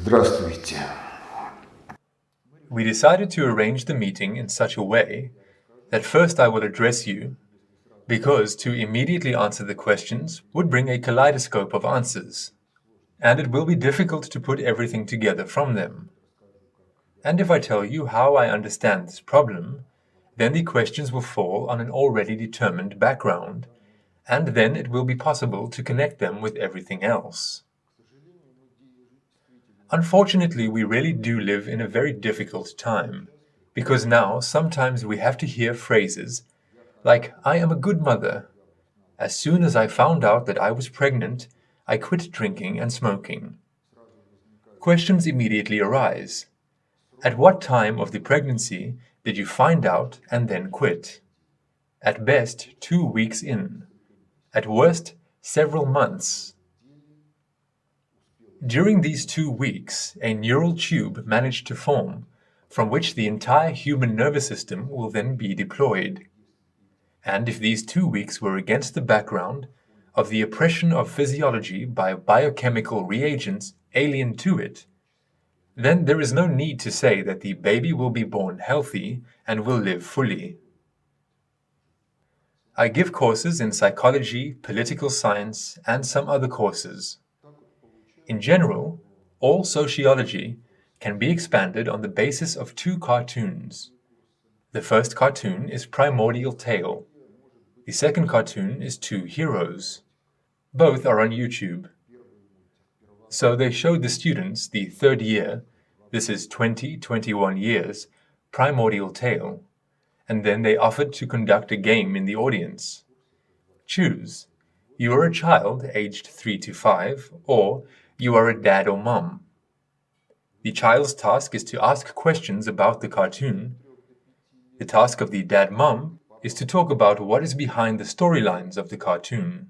Здравствуйте. We decided to arrange the meeting in such a way that first I will address you, because to immediately answer the questions would bring a kaleidoscope of answers, and it will be difficult to put everything together from them. And if I tell you how I understand this problem, then the questions will fall on an already determined background, and then it will be possible to connect them with everything else. Unfortunately, we really do live in a very difficult time, because now sometimes we have to hear phrases like, "I am a good mother. As soon as I found out that I was pregnant, I quit drinking and smoking." Questions immediately arise. At what time of the pregnancy did you find out and then quit? At best, 2 weeks in. At worst, several months. During these 2 weeks, a neural tube managed to form, from which the entire human nervous system will then be deployed. And if these 2 weeks were against the background of the oppression of physiology by biochemical reagents alien to it, then there is no need to say that the baby will be born healthy and will live fully. I give courses in psychology, political science, and some other courses. In general, all sociology can be expanded on the basis of 2 cartoons. The first cartoon is Primordial Tale. The second cartoon is 2 Heroes. Both are on YouTube. So they showed the students the third year, this is 21 years, Primordial Tale, and then they offered to conduct a game in the audience. Choose. You are a child aged 3 to 5, or you are a dad or mom. The child's task is to ask questions about the cartoon. The task of the dad-mom is to talk about what is behind the storylines of the cartoon.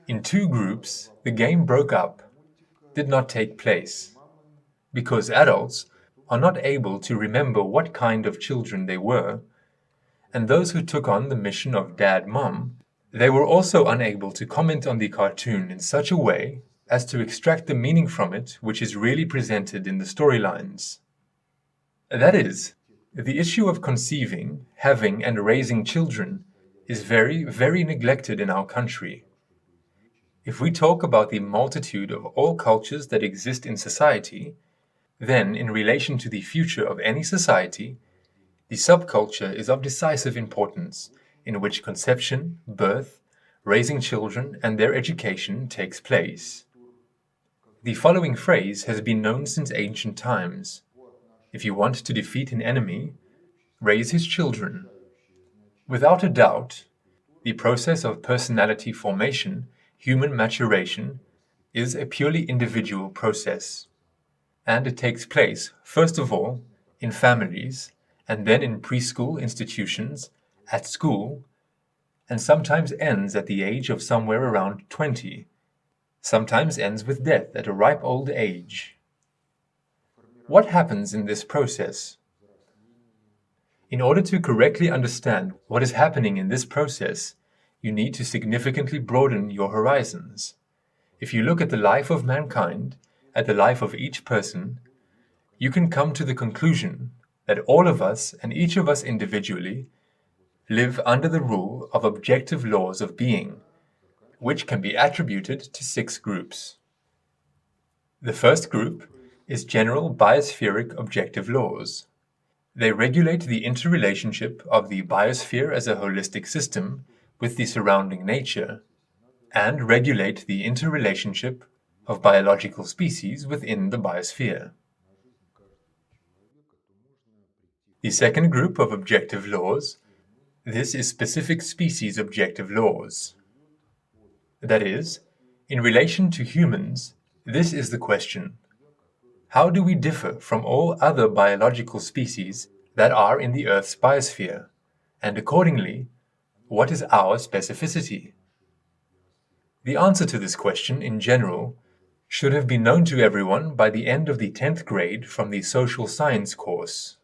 In 2 groups, the game broke up, did not take place, because adults are not able to remember what kind of children they were, and those who took on the mission of dad-mom, they were also unable to comment on the cartoon in such a way as to extract the meaning from it which is really presented in the storylines. That is, the issue of conceiving, having, and raising children is very, very neglected in our country. If we talk about the multitude of all cultures that exist in society, then in relation to the future of any society, the subculture is of decisive importance, in which conception, birth, raising children, and their education takes place. The following phrase has been known since ancient times. If you want to defeat an enemy, raise his children. Without a doubt, the process of personality formation, human maturation, is a purely individual process. And it takes place, first of all, in families, and then in preschool institutions, at school, and sometimes ends at the age of somewhere around 20, sometimes ends with death at a ripe old age. What happens in this process? In order to correctly understand what is happening in this process, you need to significantly broaden your horizons. If you look at the life of mankind, at the life of each person, you can come to the conclusion that all of us and each of us individually live under the rule of objective laws of being, which can be attributed to 6 groups. The first group is general biospheric objective laws. They regulate the interrelationship of the biosphere as a holistic system with the surrounding nature, and regulate the interrelationship of biological species within the biosphere. The second group of objective laws, this is specific species objective laws. That is, in relation to humans, this is the question: how do we differ from all other biological species that are in the Earth's biosphere, and accordingly, what is our specificity? The answer to this question, in general, should have been known to everyone by the end of the 10th grade from the social science course.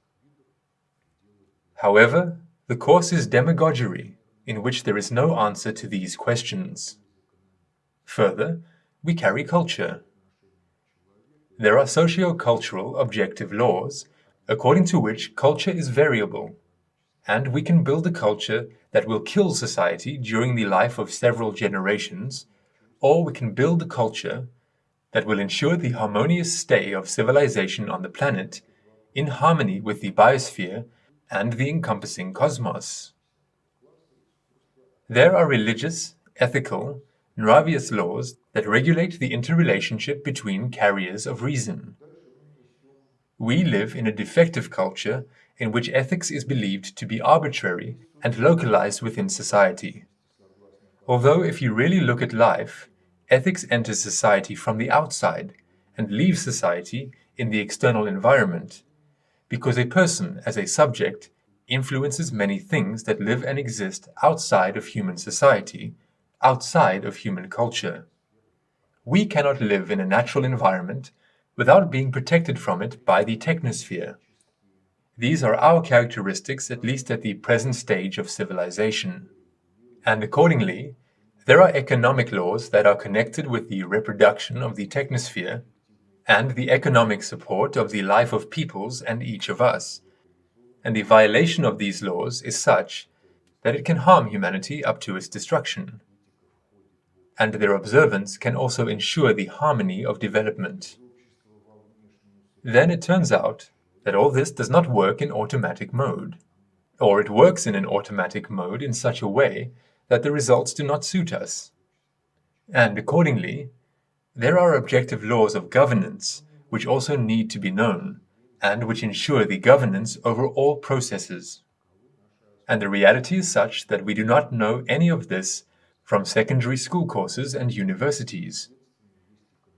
However, the course is demagoguery, in which there is no answer to these questions. Further, we carry culture. There are socio-cultural objective laws, according to which culture is variable, and we can build a culture that will kill society during the life of several generations, or we can build a culture that will ensure the harmonious stay of civilization on the planet in harmony with the biosphere and the encompassing cosmos. There are religious, ethical, Nravious laws that regulate the interrelationship between carriers of reason. We live in a defective culture in which ethics is believed to be arbitrary and localized within society. Although if you really look at life, ethics enters society from the outside and leaves society in the external environment, because a person as a subject influences many things that live and exist outside of human society, outside of human culture. We cannot live in a natural environment without being protected from it by the technosphere. These are our characteristics, at least at the present stage of civilization. And accordingly, there are economic laws that are connected with the reproduction of the technosphere and the economic support of the life of peoples and each of us. And the violation of these laws is such that it can harm humanity up to its destruction. And their observance can also ensure the harmony of development. Then it turns out that all this does not work in automatic mode, or it works in an automatic mode in such a way that the results do not suit us. And accordingly, there are objective laws of governance which also need to be known, and which ensure the governance over all processes. And the reality is such that we do not know any of this from secondary school courses and universities.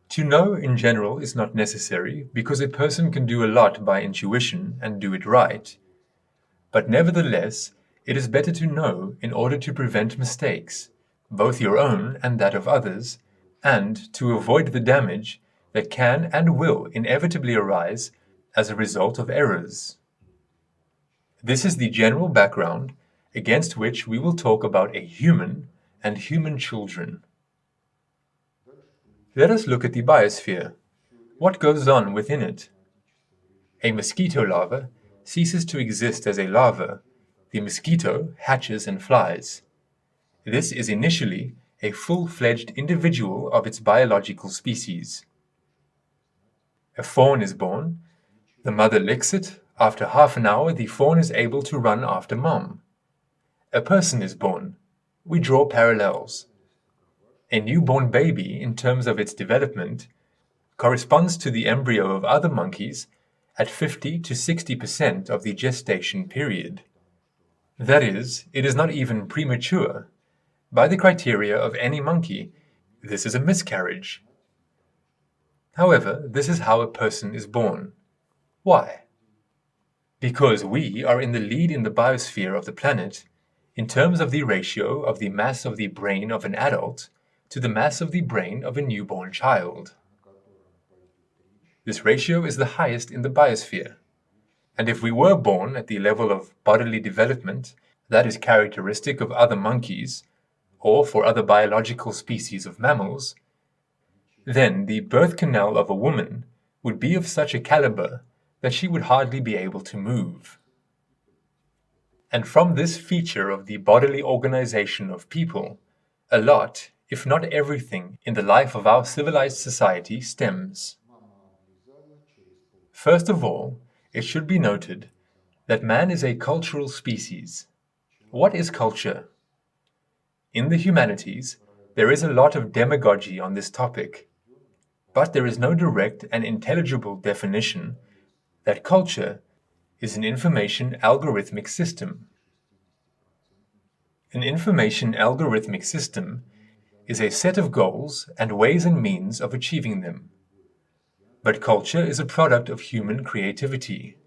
To know in general is not necessary, because a person can do a lot by intuition and do it right. But nevertheless, it is better to know in order to prevent mistakes, both your own and that of others, and to avoid the damage that can and will inevitably arise as a result of errors. This is the general background against which we will talk about a human and human children. Let us look at the biosphere. What goes on within it? A mosquito larva ceases to exist as a larva. The mosquito hatches and flies. This is initially a full-fledged individual of its biological species. A fawn is born. The mother licks it. After half an hour, the fawn is able to run after mom. A person is born. We draw parallels. A newborn baby, in terms of its development, corresponds to the embryo of other monkeys at 50 to 60% of the gestation period. That is, it is not even premature. By the criteria of any monkey, this is a miscarriage. However, this is how a person is born. Why? Because we are in the lead in the biosphere of the planet in terms of the ratio of the mass of the brain of an adult to the mass of the brain of a newborn child. This ratio is the highest in the biosphere, and if we were born at the level of bodily development that is characteristic of other monkeys, or for other biological species of mammals, then the birth canal of a woman would be of such a caliber that she would hardly be able to move. And from this feature of the bodily organization of people, a lot, if not everything, in the life of our civilized society stems. First of all, it should be noted that man is a cultural species. What is culture? In the humanities, there is a lot of demagogy on this topic, but there is no direct and intelligible definition that culture is an information algorithmic system. An information algorithmic system is a set of goals and ways and means of achieving them. But culture is a product of human creativity.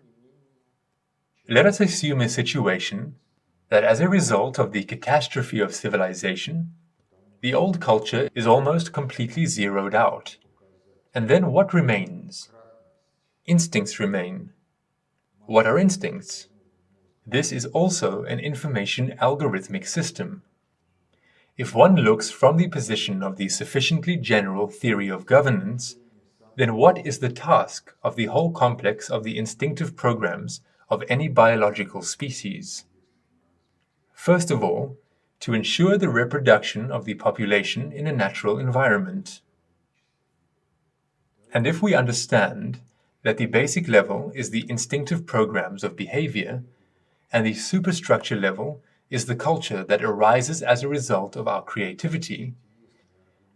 Let us assume a situation that as a result of the catastrophe of civilization, the old culture is almost completely zeroed out. And then what remains? Instincts remain. What are instincts? This is also an information algorithmic system. If one looks from the position of the sufficiently general theory of governance, then what is the task of the whole complex of the instinctive programs of any biological species? First of all, to ensure the reproduction of the population in a natural environment. And if we understand that the basic level is the instinctive programs of behavior, and the superstructure level is the culture that arises as a result of our creativity,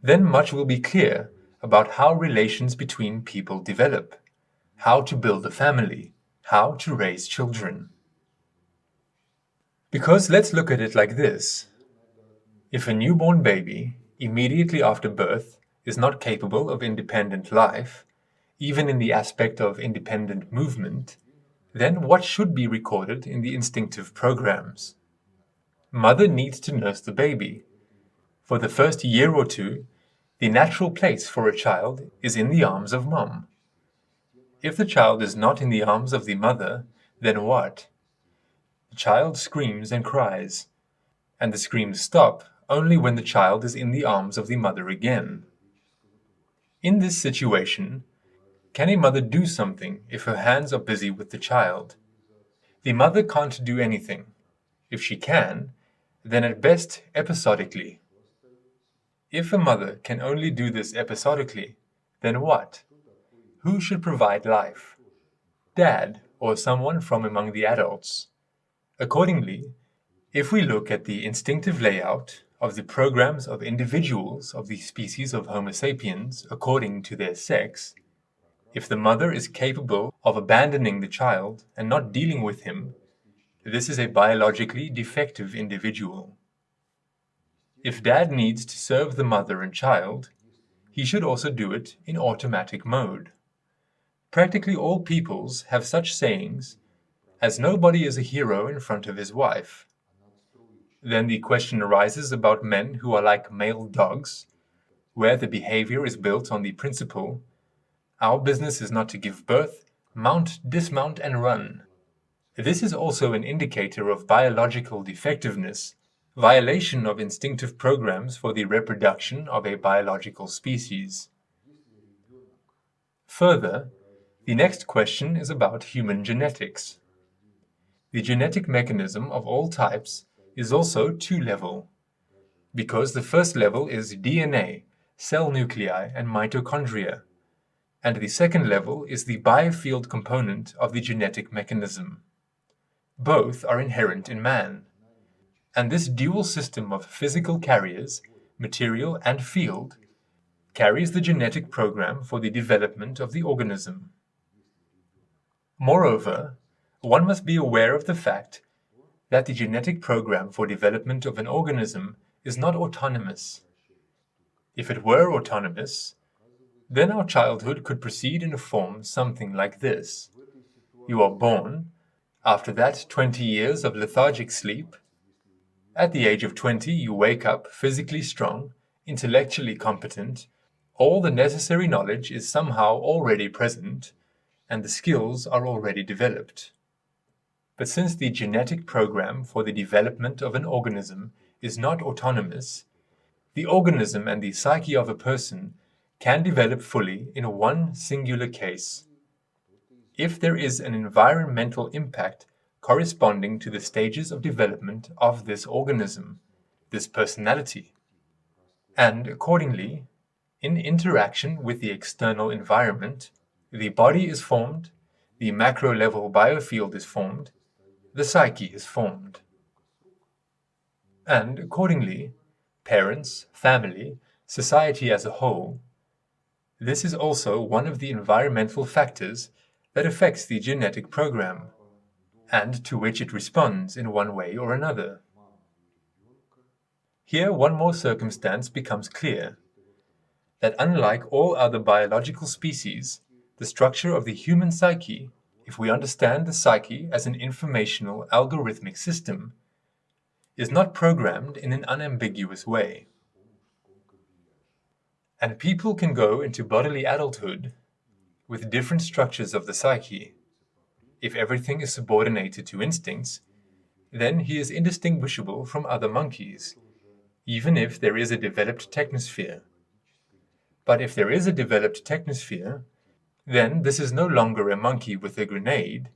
then much will be clear about how relations between people develop, how to build a family, how to raise children. Because let's look at it like this. If a newborn baby, immediately after birth, is not capable of independent life, even in the aspect of independent movement, then what should be recorded in the instinctive programs? Mother needs to nurse the baby. For the first year or two, the natural place for a child is in the arms of mom. If the child is not in the arms of the mother, then what? The child screams and cries, and the screams stop only when the child is in the arms of the mother again. In this situation, can a mother do something if her hands are busy with the child? The mother can't do anything. If she can, then at best episodically. If a mother can only do this episodically, then what? Who should provide life? Dad or someone from among the adults? Accordingly, if we look at the instinctive layout of the programs of individuals of the species of Homo sapiens according to their sex, if the mother is capable of abandoning the child and not dealing with him, this is a biologically defective individual. If dad needs to serve the mother and child, he should also do it in automatic mode. Practically all peoples have such sayings as nobody is a hero in front of his wife. Then the question arises about men who are like male dogs, where the behavior is built on the principle, our business is not to give birth, mount, dismount, and run. This is also an indicator of biological defectiveness, violation of instinctive programs for the reproduction of a biological species. Further, the next question is about human genetics. The genetic mechanism of all types is also two-level, because the first level is DNA, cell nuclei, and mitochondria, and the second level is the biofield component of the genetic mechanism. Both are inherent in man, and this dual system of physical carriers, material and field, carries the genetic program for the development of the organism. Moreover, one must be aware of the fact that the genetic program for development of an organism is not autonomous. If it were autonomous, then our childhood could proceed in a form something like this. You are born, after that 20 years of lethargic sleep. At the age of 20 you wake up physically strong, intellectually competent, all the necessary knowledge is somehow already present, and the skills are already developed. But since the genetic program for the development of an organism is not autonomous, the organism and the psyche of a person can develop fully in one singular case, if there is an environmental impact corresponding to the stages of development of this organism, this personality, and accordingly, in interaction with the external environment, the body is formed, the macro-level biofield is formed, the psyche is formed. And accordingly, parents, family, society as a whole, this is also one of the environmental factors that affects the genetic program, and to which it responds in one way or another. Here one more circumstance becomes clear, that unlike all other biological species, the structure of the human psyche, if we understand the psyche as an informational algorithmic system, is not programmed in an unambiguous way. And people can go into bodily adulthood with different structures of the psyche. If everything is subordinated to instincts, then he is indistinguishable from other monkeys, even if there is a developed technosphere. But if there is a developed technosphere, then this is no longer a monkey with a grenade.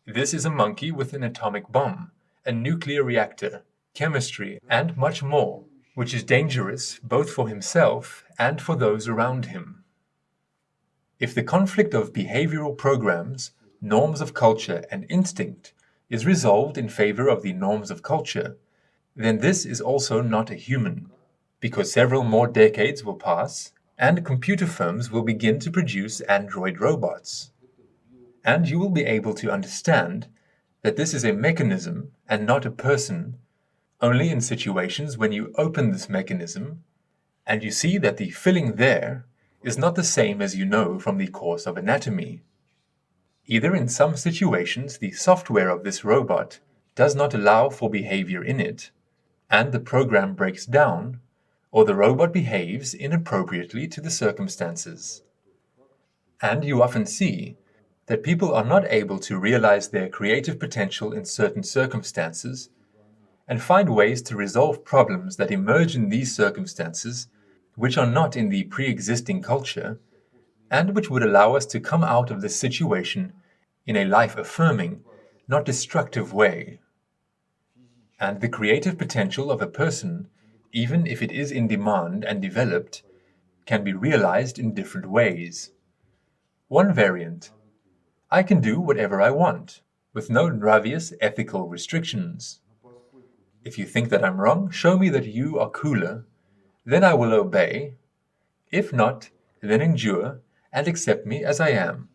This is a monkey with an atomic bomb, a nuclear reactor, chemistry, and much more, which is dangerous both for himself and for those around him. If the conflict of behavioral programs, norms of culture, and instinct is resolved in favor of the norms of culture, then this is also not a human, because several more decades will pass and computer firms will begin to produce android robots. And you will be able to understand that this is a mechanism and not a person only in situations when you open this mechanism and you see that the filling there is not the same as you know from the course of anatomy. Either in some situations the software of this robot does not allow for behavior in it, and the program breaks down, or the robot behaves inappropriately to the circumstances. And you often see that people are not able to realize their creative potential in certain circumstances and find ways to resolve problems that emerge in these circumstances which are not in the pre-existing culture and which would allow us to come out of this situation in a life-affirming, not destructive way. And the creative potential of a person, even if it is in demand and developed, can be realized in different ways. One variant: I can do whatever I want, with no Nravious ethical restrictions. If you think that I'm wrong, show me that you are cooler, then I will obey. If not, then endure and accept me as I am.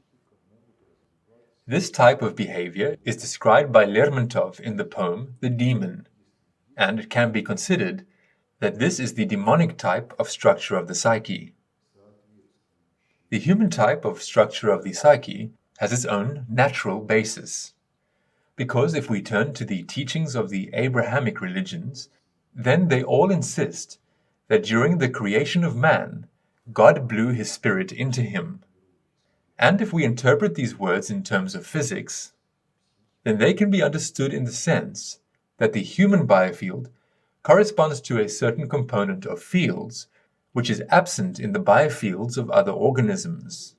This type of behavior is described by Lermontov in the poem The Demon, and it can be considered that this is the demonic type of structure of the psyche. The human type of structure of the psyche has its own natural basis. Because if we turn to the teachings of the Abrahamic religions, then they all insist that during the creation of man, God blew his spirit into him. And if we interpret these words in terms of physics, then they can be understood in the sense that the human biofield corresponds to a certain component of fields which is absent in the biofields of other organisms.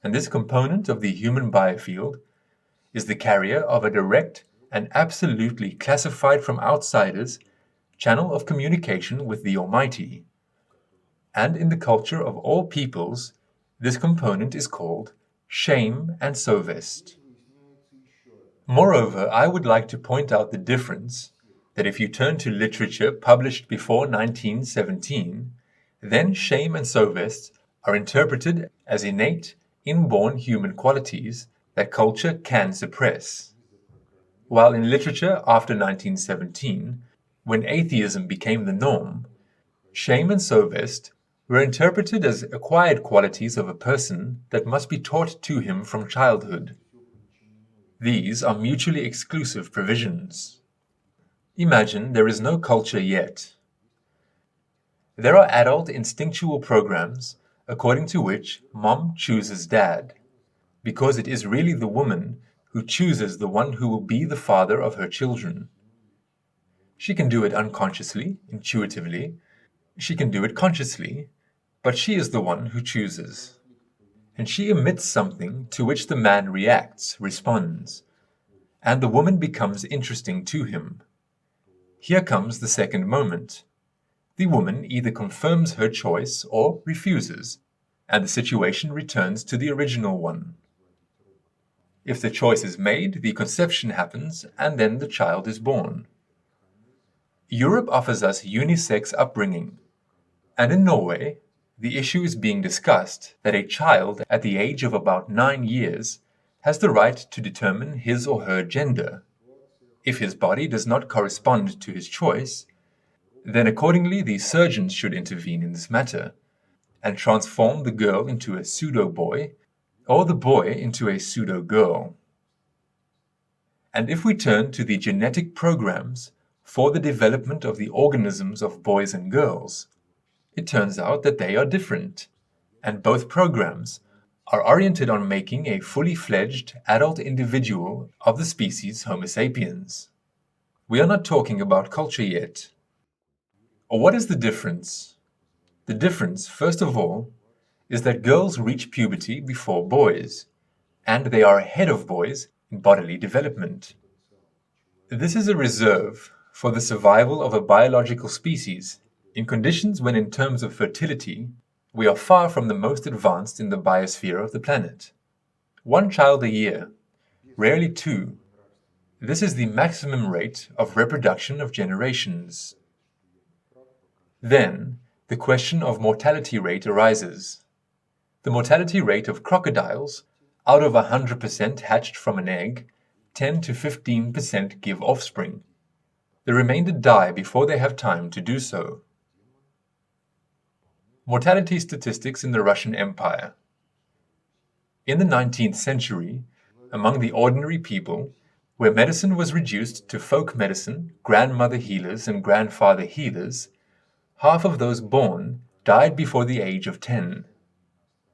And this component of the human biofield is the carrier of a direct and absolutely classified from outsiders channel of communication with the Almighty. And in the culture of all peoples, this component is called shame and Sovest. Moreover, I would like to point out the difference that if you turn to literature published before 1917, then shame and Sovest are interpreted as innate, inborn human qualities that culture can suppress. While in literature after 1917, when atheism became the norm, shame and Sovest were interpreted as acquired qualities of a person that must be taught to him from childhood. These are mutually exclusive provisions. Imagine there is no culture yet. There are adult instinctual programs according to which mom chooses dad, because it is really the woman who chooses the one who will be the father of her children. She can do it unconsciously, intuitively. She can do it consciously, but she is the one who chooses. And she emits something to which the man reacts, responds, and the woman becomes interesting to him. Here comes the second moment. The woman either confirms her choice or refuses, and the situation returns to the original one. If the choice is made, the conception happens, and then the child is born. Europe offers us uni-sex upbringing, and in Norway, the issue is being discussed that a child at the age of about 9 years has the right to determine his or her gender. If his body does not correspond to his choice, then accordingly the surgeons should intervene in this matter and transform the girl into a pseudo-boy or the boy into a pseudo-girl. And if we turn to the genetic programs for the development of the organisms of boys and girls, it turns out that they are different, and both programs are oriented on making a fully fledged adult individual of the species Homo sapiens. We are not talking about culture yet. Or what is the difference? The difference, first of all, is that girls reach puberty before boys, and they are ahead of boys in bodily development. This is a reserve for the survival of a biological species in conditions when, in terms of fertility, we are far from the most advanced in the biosphere of the planet. 1 child a year, rarely 2. This is the maximum rate of reproduction of generations. Then, the question of mortality rate arises. The mortality rate of crocodiles, out of 100% hatched from an egg, 10 to 15% give offspring. The remainder die before they have time to do so. Mortality statistics in the Russian Empire. In the 19th century, among the ordinary people, where medicine was reduced to folk medicine, grandmother healers and grandfather healers, half of those born died before the age of 10.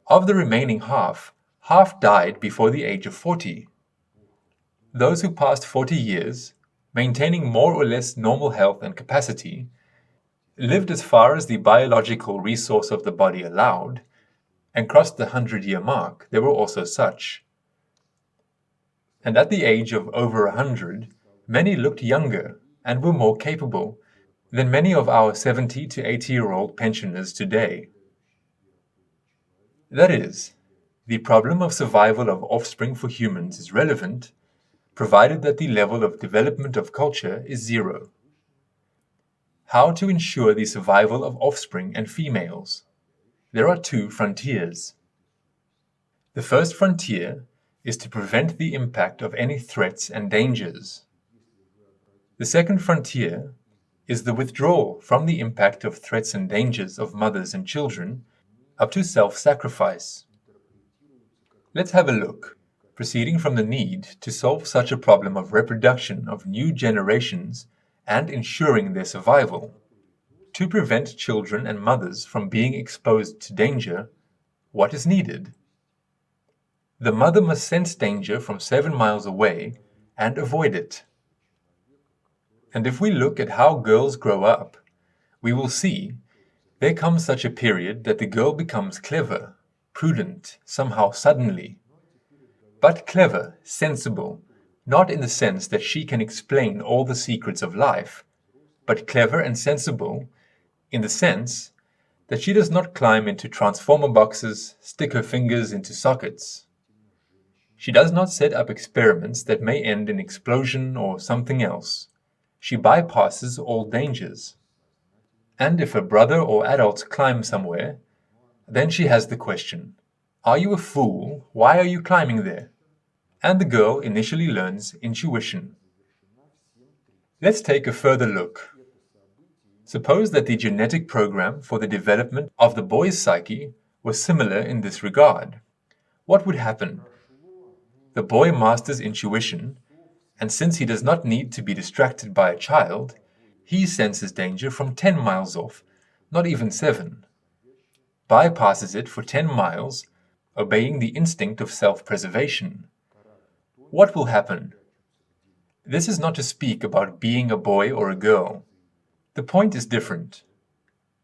Of the remaining half died before the age of 40. Those who passed 40 years, maintaining more or less normal health and capacity, lived as far as the biological resource of the body allowed, and crossed the 100-year mark. There were also such. And at the age of over 100, many looked younger and were more capable than many of our 70 to 80-year-old pensioners today. That is, the problem of survival of offspring for humans is relevant, provided that the level of development of culture is 0. How to ensure the survival of offspring and females? There are 2 frontiers. The first frontier is to prevent the impact of any threats and dangers. The second frontier is the withdrawal from the impact of threats and dangers of mothers and children up to self-sacrifice. Let's have a look, proceeding from the need to solve such a problem of reproduction of new generations and ensuring their survival. To prevent children and mothers from being exposed to danger, what is needed? The mother must sense danger from 7 miles away and avoid it. And if we look at how girls grow up, we will see there comes such a period that the girl becomes clever, prudent, somehow suddenly. But clever, sensible, not in the sense that she can explain all the secrets of life, but clever and sensible in the sense that she does not climb into transformer boxes, stick her fingers into sockets. She does not set up experiments that may end in explosion or something else. She bypasses all dangers. And if a brother or adults climb somewhere, then she has the question, "Are you a fool? Why are you climbing there?" And the girl initially learns intuition. Let's take a further look. Suppose that the genetic program for the development of the boy's psyche was similar in this regard. What would happen? The boy masters intuition, and since he does not need to be distracted by a child, he senses danger from 10 miles off, not even 7. Bypasses it for 10 miles, obeying the instinct of self-preservation. What will happen? This is not to speak about being a boy or a girl. The point is different.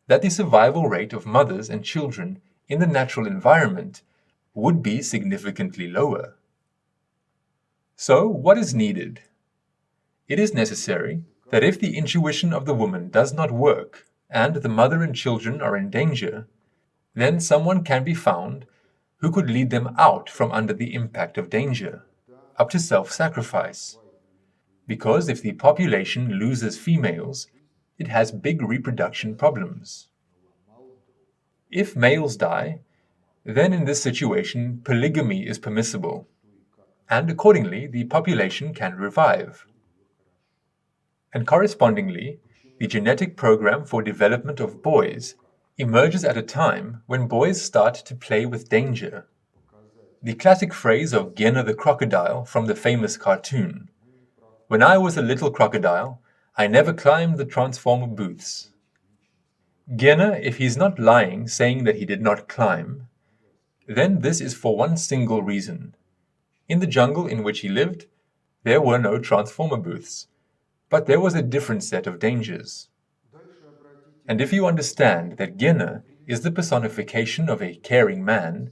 That the survival rate of mothers and children in the natural environment would be significantly lower. So, what is needed? It is necessary that if the intuition of the woman does not work and the mother and children are in danger, then someone can be found who could lead them out from under the impact of danger, up to self-sacrifice. Because if the population loses females, it has big reproduction problems. If males die, then in this situation polygamy is permissible, and accordingly the population can revive. And correspondingly, the genetic program for development of boys emerges at a time when boys start to play with danger. The classic phrase of Gena the crocodile from the famous cartoon, "When I was a little crocodile, I never climbed the transformer booths." Gena, if he's not lying saying that he did not climb, then this is for one single reason. In the jungle in which he lived, there were no transformer booths, but there was a different set of dangers. And if you understand that Gena is the personification of a caring man,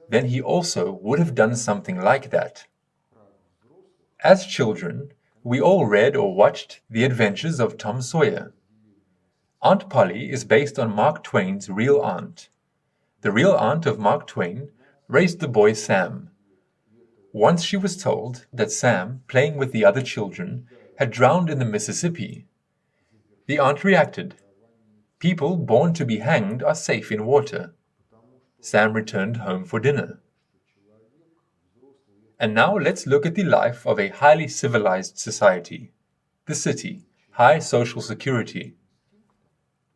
then he also would have done something like that. As children, we all read or watched The Adventures of Tom Sawyer. Aunt Polly is based on Mark Twain's real aunt. The real aunt of Mark Twain raised the boy Sam. Once she was told that Sam, playing with the other children, had drowned in the Mississippi. The aunt reacted, "People born to be hanged are safe in water." Sam returned home for dinner. And now let's look at the life of a highly civilized society. The city, high social security.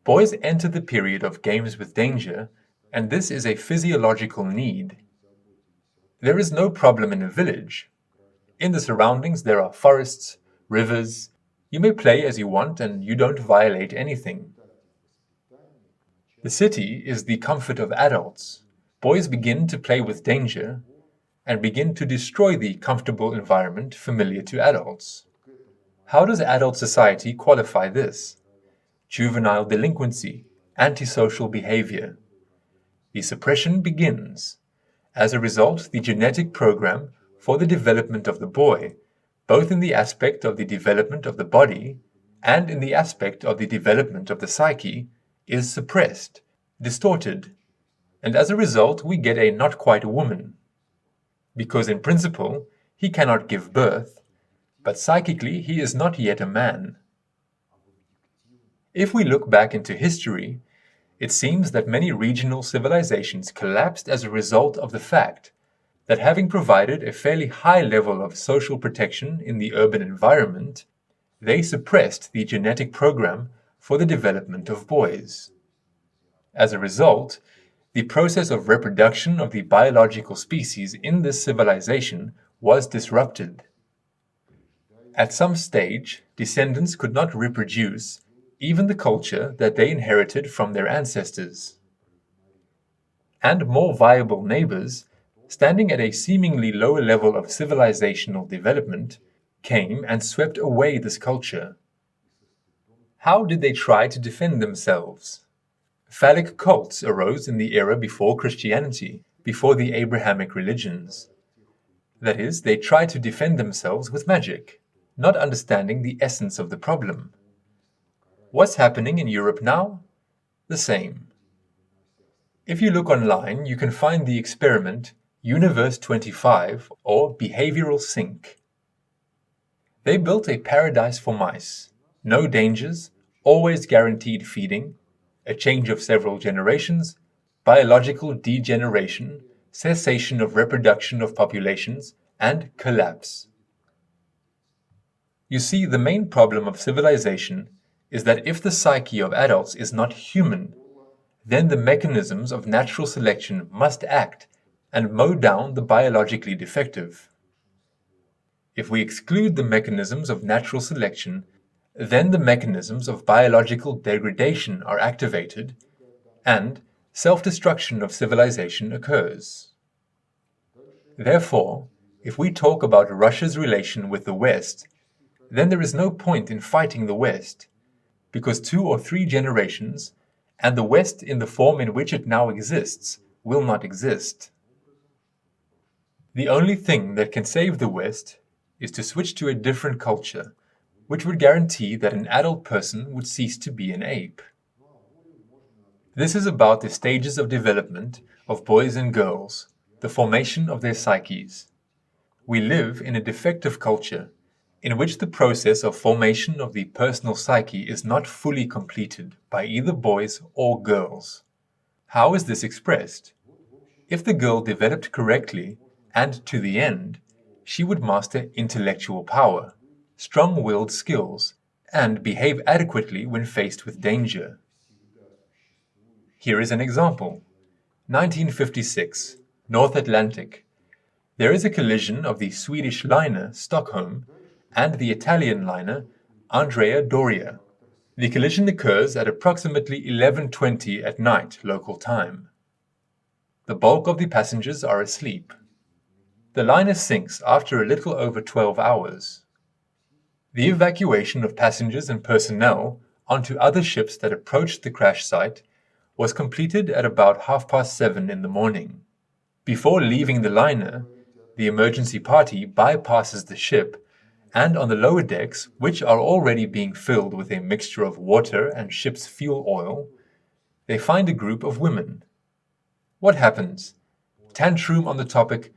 Boys enter the period of games with danger, and this is a physiological need. There is no problem in a village. In the surroundings there are forests, rivers. You may play as you want and you don't violate anything. The city is the comfort of adults. Boys begin to play with danger and begin to destroy the comfortable environment familiar to adults. How does adult society qualify this? Juvenile delinquency, antisocial behavior. The suppression begins. As a result, the genetic program for the development of the boy, both in the aspect of the development of the body and in the aspect of the development of the psyche, is suppressed, distorted, and as a result we get a not quite a woman. Because in principle he cannot give birth, but psychically he is not yet a man. If we look back into history, it seems that many regional civilizations collapsed as a result of the fact that having provided a fairly high level of social protection in the urban environment, they suppressed the genetic program for the development of boys. As a result, the process of reproduction of the biological species in this civilization was disrupted. At some stage, descendants could not reproduce even the culture that they inherited from their ancestors. And more viable neighbors, standing at a seemingly lower level of civilizational development, came and swept away this culture. How did they try to defend themselves? Phallic cults arose in the era before Christianity, before the Abrahamic religions. That is, they tried to defend themselves with magic, not understanding the essence of the problem. What's happening in Europe now? The same. If you look online, you can find the experiment Universe 25 or Behavioral Sync. They built a paradise for mice, no dangers, always guaranteed feeding, a change of several generations, biological degeneration, cessation of reproduction of populations, and collapse. You see, the main problem of civilization is that if the psyche of adults is not human, then the mechanisms of natural selection must act and mow down the biologically defective. If we exclude the mechanisms of natural selection, then the mechanisms of biological degradation are activated, and self-destruction of civilization occurs. Therefore, if we talk about Russia's relation with the West, then there is no point in fighting the West, because 2 or 3 generations, and the West in the form in which it now exists, will not exist. The only thing that can save the West is to switch to a different culture, which would guarantee that an adult person would cease to be an ape. This is about the stages of development of boys and girls, the formation of their psyches. We live in a defective culture in which the process of formation of the personal psyche is not fully completed by either boys or girls. How is this expressed? If the girl developed correctly and to the end, she would master intellectual power, strong-willed skills, and behave adequately when faced with danger. Here is an example. 1956, North Atlantic. There is a collision of the Swedish liner Stockholm and the Italian liner Andrea Doria. The collision occurs at approximately 11:20 at night local time. The bulk of the passengers are asleep. The liner sinks after a little over 12 hours. The evacuation of passengers and personnel onto other ships that approached the crash site was completed at about 7:30 in the morning. Before leaving the liner, the emergency party bypasses the ship, and on the lower decks, which are already being filled with a mixture of water and ship's fuel oil, they find a group of women. What happens? Tantrum on the topic,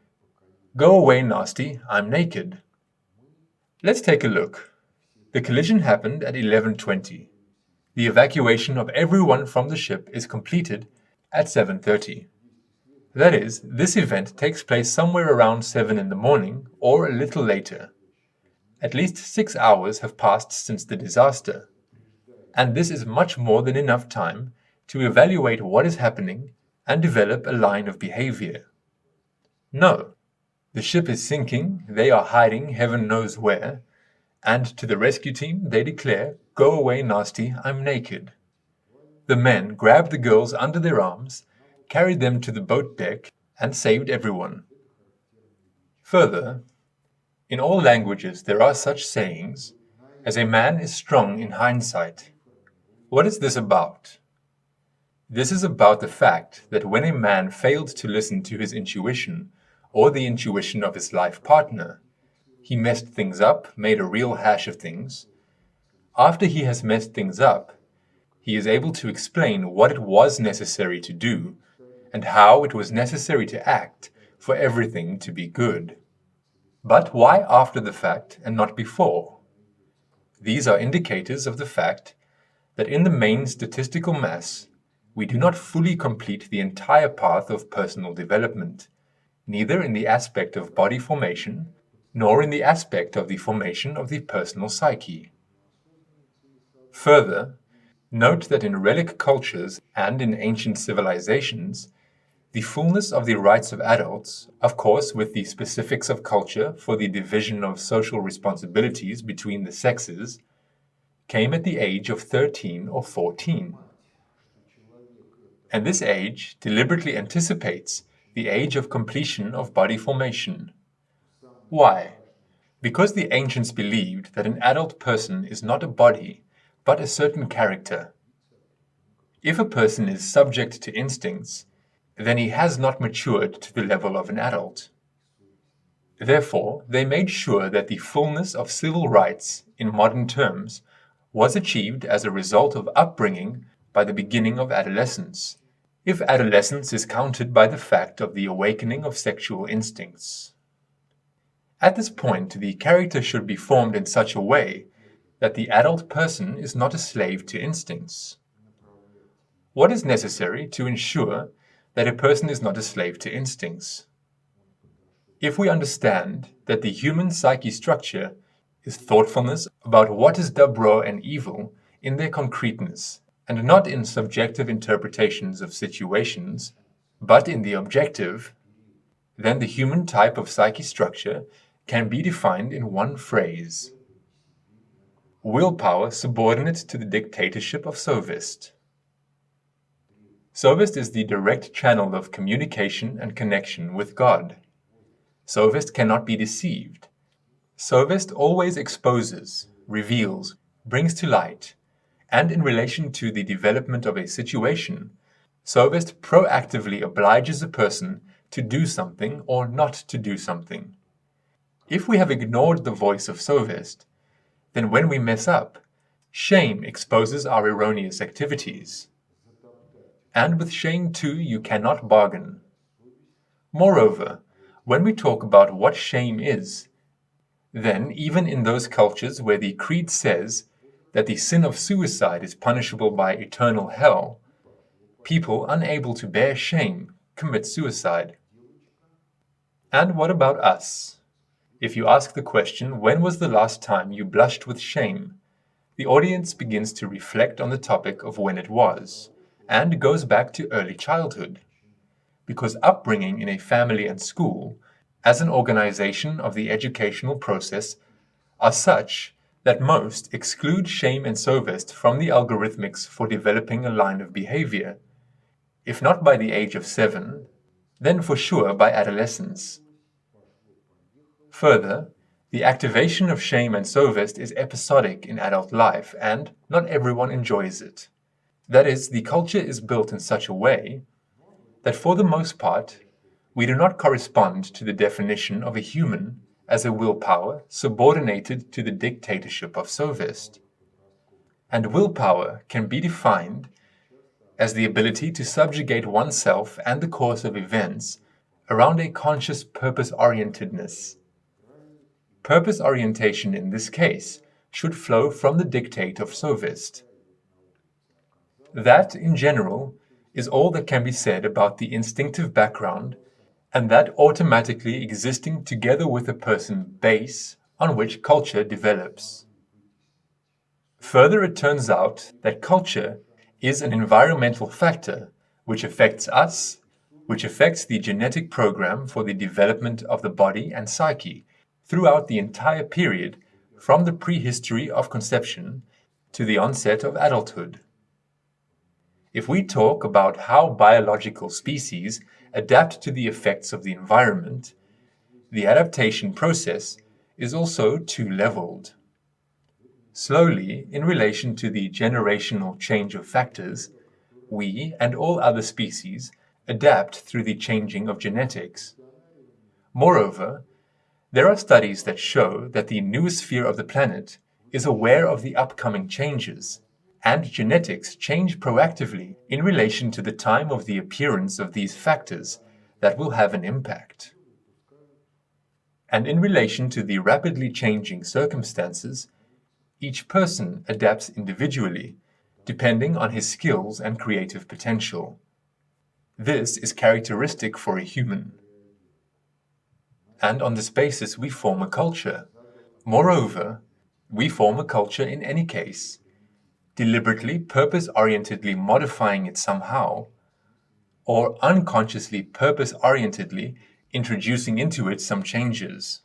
"Go away, nasty, I'm naked." Let's take a look. The collision happened at 11:20. The evacuation of everyone from the ship is completed at 7:30. That is, this event takes place somewhere around 7 in the morning or a little later. At least 6 hours have passed since the disaster, and this is much more than enough time to evaluate what is happening and develop a line of behavior. No, the ship is sinking, they are hiding heaven knows where, and to the rescue team they declare, "Go away, nasty, I'm naked." The men grabbed the girls under their arms, carried them to the boat deck, and saved everyone. Further, in all languages there are such sayings as "a man is strong in hindsight." What is this about? This is about the fact that when a man failed to listen to his intuition or the intuition of his life partner, he messed things up, made a real hash of things. After he has messed things up, he is able to explain what it was necessary to do and how it was necessary to act for everything to be good. But why after the fact and not before? These are indicators of the fact that in the main statistical mass, we do not fully complete the entire path of personal development, neither in the aspect of body formation, nor in the aspect of the formation of the personal psyche. Further, note that in relic cultures and in ancient civilizations, the fullness of the rights of adults, of course with the specifics of culture for the division of social responsibilities between the sexes, came at the age of 13 or 14. And this age deliberately anticipates the age of completion of body formation. Why? Because the ancients believed that an adult person is not a body, but a certain character. If a person is subject to instincts, then he has not matured to the level of an adult. Therefore, they made sure that the fullness of civil rights, in modern terms, was achieved as a result of upbringing by the beginning of adolescence, if adolescence is counted by the fact of the awakening of sexual instincts. At this point, the character should be formed in such a way that the adult person is not a slave to instincts. What is necessary to ensure that a person is not a slave to instincts? If we understand that the human psyche structure is thoughtfulness about what is dobro and evil in their concreteness, and not in subjective interpretations of situations, but in the objective, then the human type of psyche structure can be defined in one phrase: willpower subordinate to the dictatorship of Sovest. Sovest is the direct channel of communication and connection with God. Sovest cannot be deceived. Sovest always exposes, reveals, brings to light, and in relation to the development of a situation, Sovest proactively obliges a person to do something or not to do something. If we have ignored the voice of Sovest, then when we mess up, shame exposes our erroneous activities. And with shame too you cannot bargain. Moreover, when we talk about what shame is, then even in those cultures where the creed says that the sin of suicide is punishable by eternal hell, people unable to bear shame commit suicide. And what about us? If you ask the question, when was the last time you blushed with shame? The audience begins to reflect on the topic of when it was, and goes back to early childhood. Because upbringing in a family and school, as an organization of the educational process, are such that most exclude shame and Sovest from the algorithmics for developing a line of behavior, if not by the age of 7, then for sure by adolescence. Further, the activation of shame and Sovest is episodic in adult life, and not everyone enjoys it. That is, the culture is built in such a way that for the most part, we do not correspond to the definition of a human as a willpower subordinated to the dictatorship of Sovest. And willpower can be defined as the ability to subjugate oneself and the course of events around a conscious purpose-orientedness. Purpose orientation in this case should flow from the dictate of Sovest. That, in general, is all that can be said about the instinctive background, and that automatically existing together with a person base on which culture develops. Further, it turns out that culture is an environmental factor which affects us, which affects the genetic program for the development of the body and psyche throughout the entire period from the prehistory of conception to the onset of adulthood. If we talk about how biological species adapt to the effects of the environment, the adaptation process is also two-leveled. Slowly, in relation to the generational change of factors, we and all other species adapt through the changing of genetics. Moreover, there are studies that show that the noosphere of the planet is aware of the upcoming changes, and genetics change proactively in relation to the time of the appearance of these factors that will have an impact. And in relation to the rapidly changing circumstances, each person adapts individually, depending on his skills and creative potential. This is characteristic for a human. And on this basis we form a culture. Moreover, we form a culture in any case, deliberately, purpose-orientedly modifying it somehow, or unconsciously, purpose-orientedly introducing into it some changes.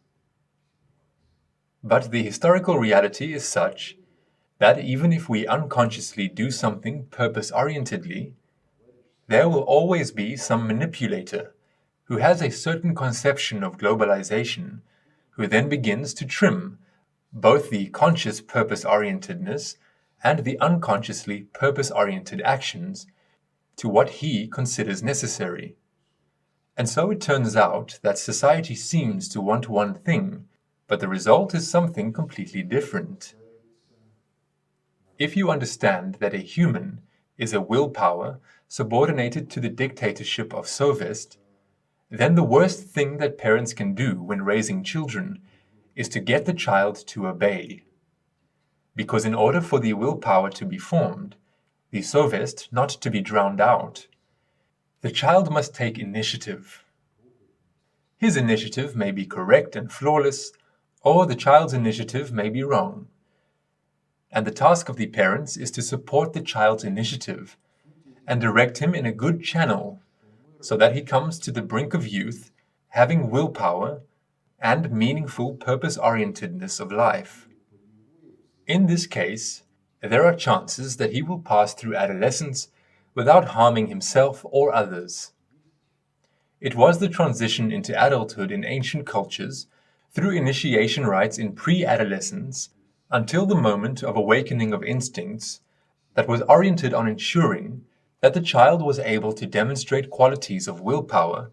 But the historical reality is such that even if we unconsciously do something purpose-orientedly, there will always be some manipulator who has a certain conception of globalization, who then begins to trim both the conscious purpose-orientedness and the unconsciously purpose-oriented actions to what he considers necessary. And so it turns out that society seems to want one thing, but the result is something completely different. If you understand that a human is a willpower subordinated to the dictatorship of Sovest, then the worst thing that parents can do when raising children is to get the child to obey. Because in order for the willpower to be formed, the Sovest not to be drowned out, the child must take initiative. His initiative may be correct and flawless, or the child's initiative may be wrong. And the task of the parents is to support the child's initiative and direct him in a good channel so that he comes to the brink of youth having willpower and meaningful purpose-orientedness of life. In this case, there are chances that he will pass through adolescence without harming himself or others. It was the transition into adulthood in ancient cultures through initiation rites in pre-adolescence until the moment of awakening of instincts that was oriented on ensuring that the child was able to demonstrate qualities of willpower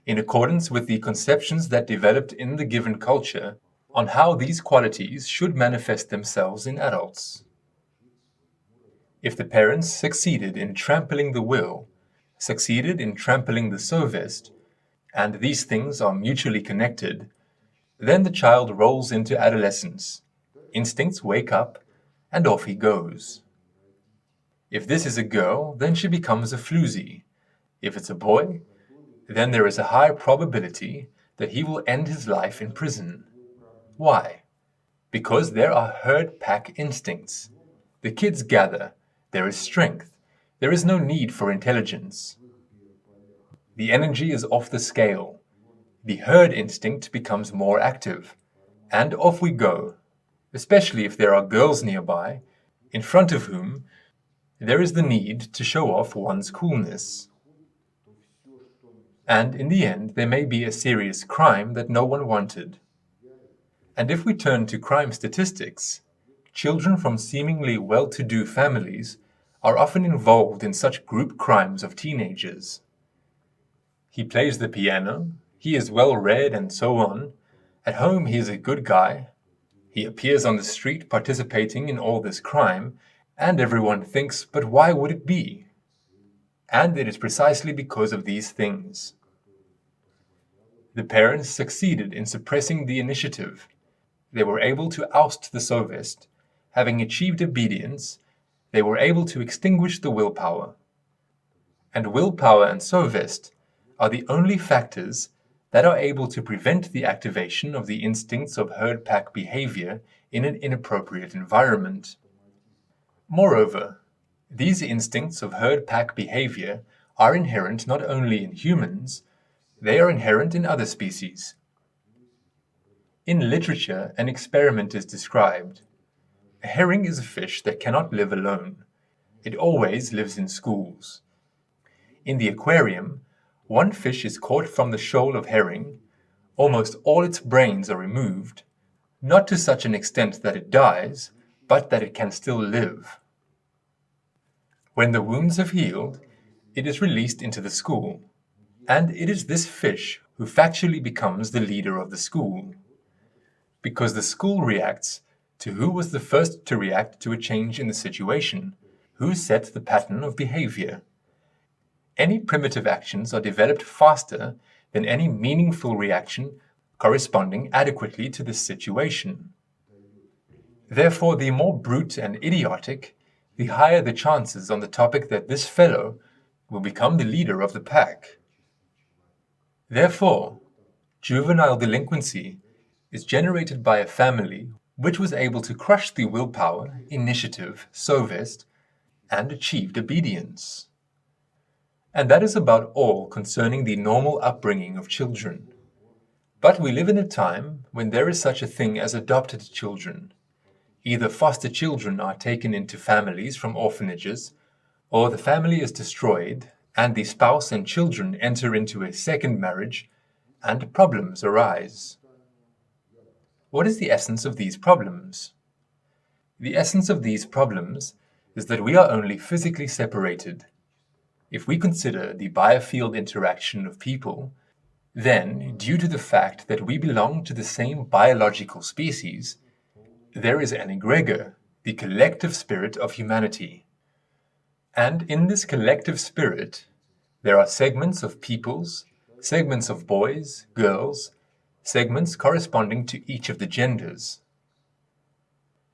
in accordance with the conceptions that developed in the given culture on how these qualities should manifest themselves in adults. If the parents succeeded in trampling the will, succeeded in trampling the Sovest, and these things are mutually connected, then the child rolls into adolescence, instincts wake up, and off he goes. If this is a girl, then she becomes a floozy. If it's a boy, then there is a high probability that he will end his life in prison. Why? Because there are herd pack instincts. The kids gather, there is strength, there is no need for intelligence. The energy is off the scale. The herd instinct becomes more active, and off we go, especially if there are girls nearby, in front of whom there is the need to show off one's coolness. And in the end, there may be a serious crime that no one wanted. And if we turn to crime statistics, children from seemingly well-to-do families are often involved in such group crimes of teenagers. He plays the piano, he is well read and so on. At home he is a good guy. He appears on the street participating in all this crime, and everyone thinks, but why would it be? And it is precisely because of these things. The parents succeeded in suppressing the initiative. They were able to oust the Sovest. Having achieved obedience, they were able to extinguish the willpower. And willpower and Sovest are the only factors that are able to prevent the activation of the instincts of herd pack behavior in an inappropriate environment. Moreover, these instincts of herd pack behavior are inherent not only in humans, they are inherent in other species. In literature, an experiment is described. A herring is a fish that cannot live alone. It always lives in schools. In the aquarium, one fish is caught from the shoal of herring. Almost all its brains are removed, not to such an extent that it dies, but that it can still live. When the wounds have healed, it is released into the school, and it is this fish who factually becomes the leader of the school, because the school reacts to who was the first to react to a change in the situation, who set the pattern of behavior. Any primitive actions are developed faster than any meaningful reaction corresponding adequately to this situation. Therefore, the more brute and idiotic, the higher the chances on the topic that this fellow will become the leader of the pack. Therefore, juvenile delinquency is generated by a family which was able to crush the willpower, initiative, Sovest, and achieved obedience. And that is about all concerning the normal upbringing of children. But we live in a time when there is such a thing as adopted children. Either foster children are taken into families from orphanages, or the family is destroyed, and the spouse and children enter into a second marriage, and problems arise. What is the essence of these problems? The essence of these problems is that we are only physically separated. If we consider the biofield interaction of people, then, due to the fact that we belong to the same biological species, there is an egregor, the collective spirit of humanity. And in this collective spirit, there are segments of peoples, segments of boys, girls, segments corresponding to each of the genders.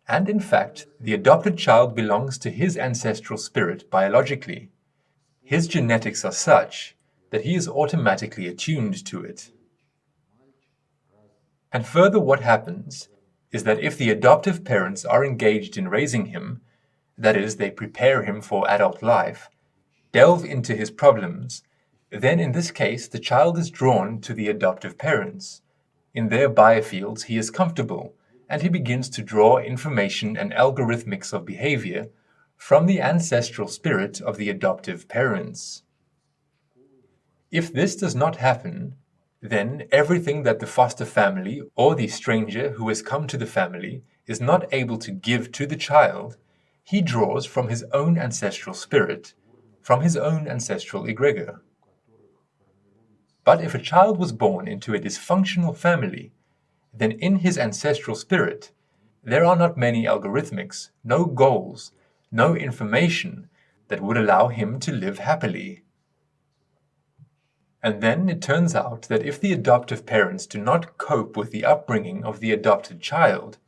And in fact, the adopted child belongs to his ancestral spirit biologically. His genetics are such that he is automatically attuned to it. And further, what happens is that if the adoptive parents are engaged in raising him, that is, they prepare him for adult life, delve into his problems, then in this case the child is drawn to the adoptive parents. In their biofields he is comfortable, and he begins to draw information and algorithmics of behavior from the ancestral spirit of the adoptive parents. If this does not happen, then everything that the foster family or the stranger who has come to the family is not able to give to the child, he draws from his own ancestral spirit, from his own ancestral egregor. But if a child was born into a dysfunctional family, then in his ancestral spirit, there are not many algorithmics, no goals, no information that would allow him to live happily. And then it turns out that if the adoptive parents do not cope with the upbringing of the adopted child,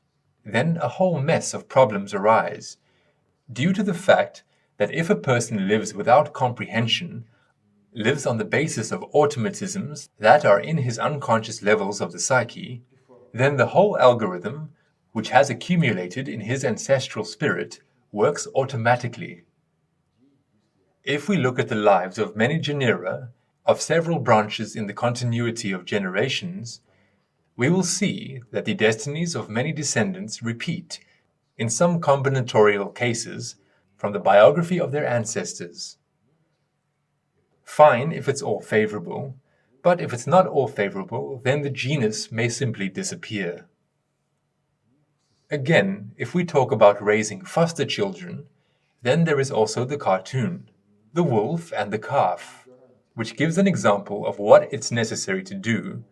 then a whole mess of problems arise, due to the fact that if a person lives without comprehension, lives on the basis of automatisms that are in his unconscious levels of the psyche, then the whole algorithm, which has accumulated in his ancestral spirit, works automatically. If we look at the lives of many genera, of several branches in the continuity of generations, we will see that the destinies of many descendants repeat, in some combinatorial cases, from the biography of their ancestors. Fine if it's all favorable, but if it's not all favorable, then the genus may simply disappear. Again, if we talk about raising foster children, Then there is also the cartoon, The Wolf and the Calf, which gives an example of what it's necessary to do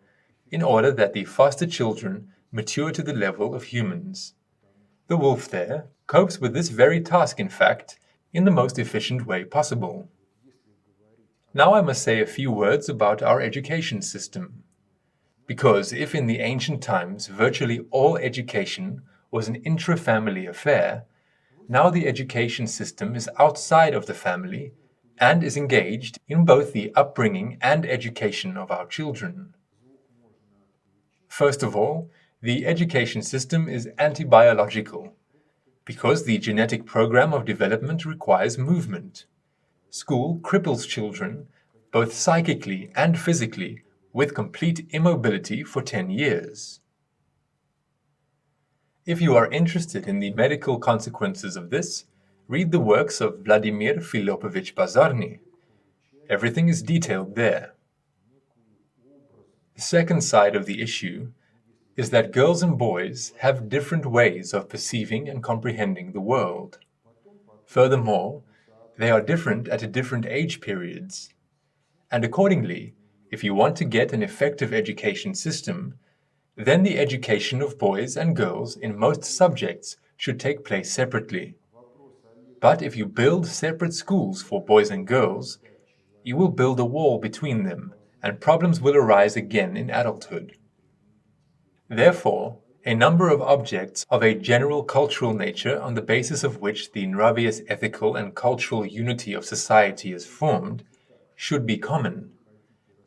in order that the foster children mature to the level of humans. The wolf there copes with this very task, in fact, in the most efficient way possible. Now I must say a few words about our education system. Because if in the ancient times virtually all education was an intra-family affair, now the education system is outside of the family and is engaged in both the upbringing and education of our children. First of all, the education system is anti-biological, because the genetic program of development requires movement. School cripples children, both psychically and physically, with complete immobility for 10 years. If you are interested in the medical consequences of this, read the works of Vladimir Filipovich Bazarny. Everything is detailed there. The second side of the issue is that girls and boys have different ways of perceiving and comprehending the world. Furthermore, they are different at different age periods. And accordingly, if you want to get an effective education system, then the education of boys and girls in most subjects should take place separately. But if you build separate schools for boys and girls, you will build a wall between them, and problems will arise again in adulthood. Therefore, a number of objects of a general cultural nature on the basis of which the Nravious ethical and cultural unity of society is formed should be common,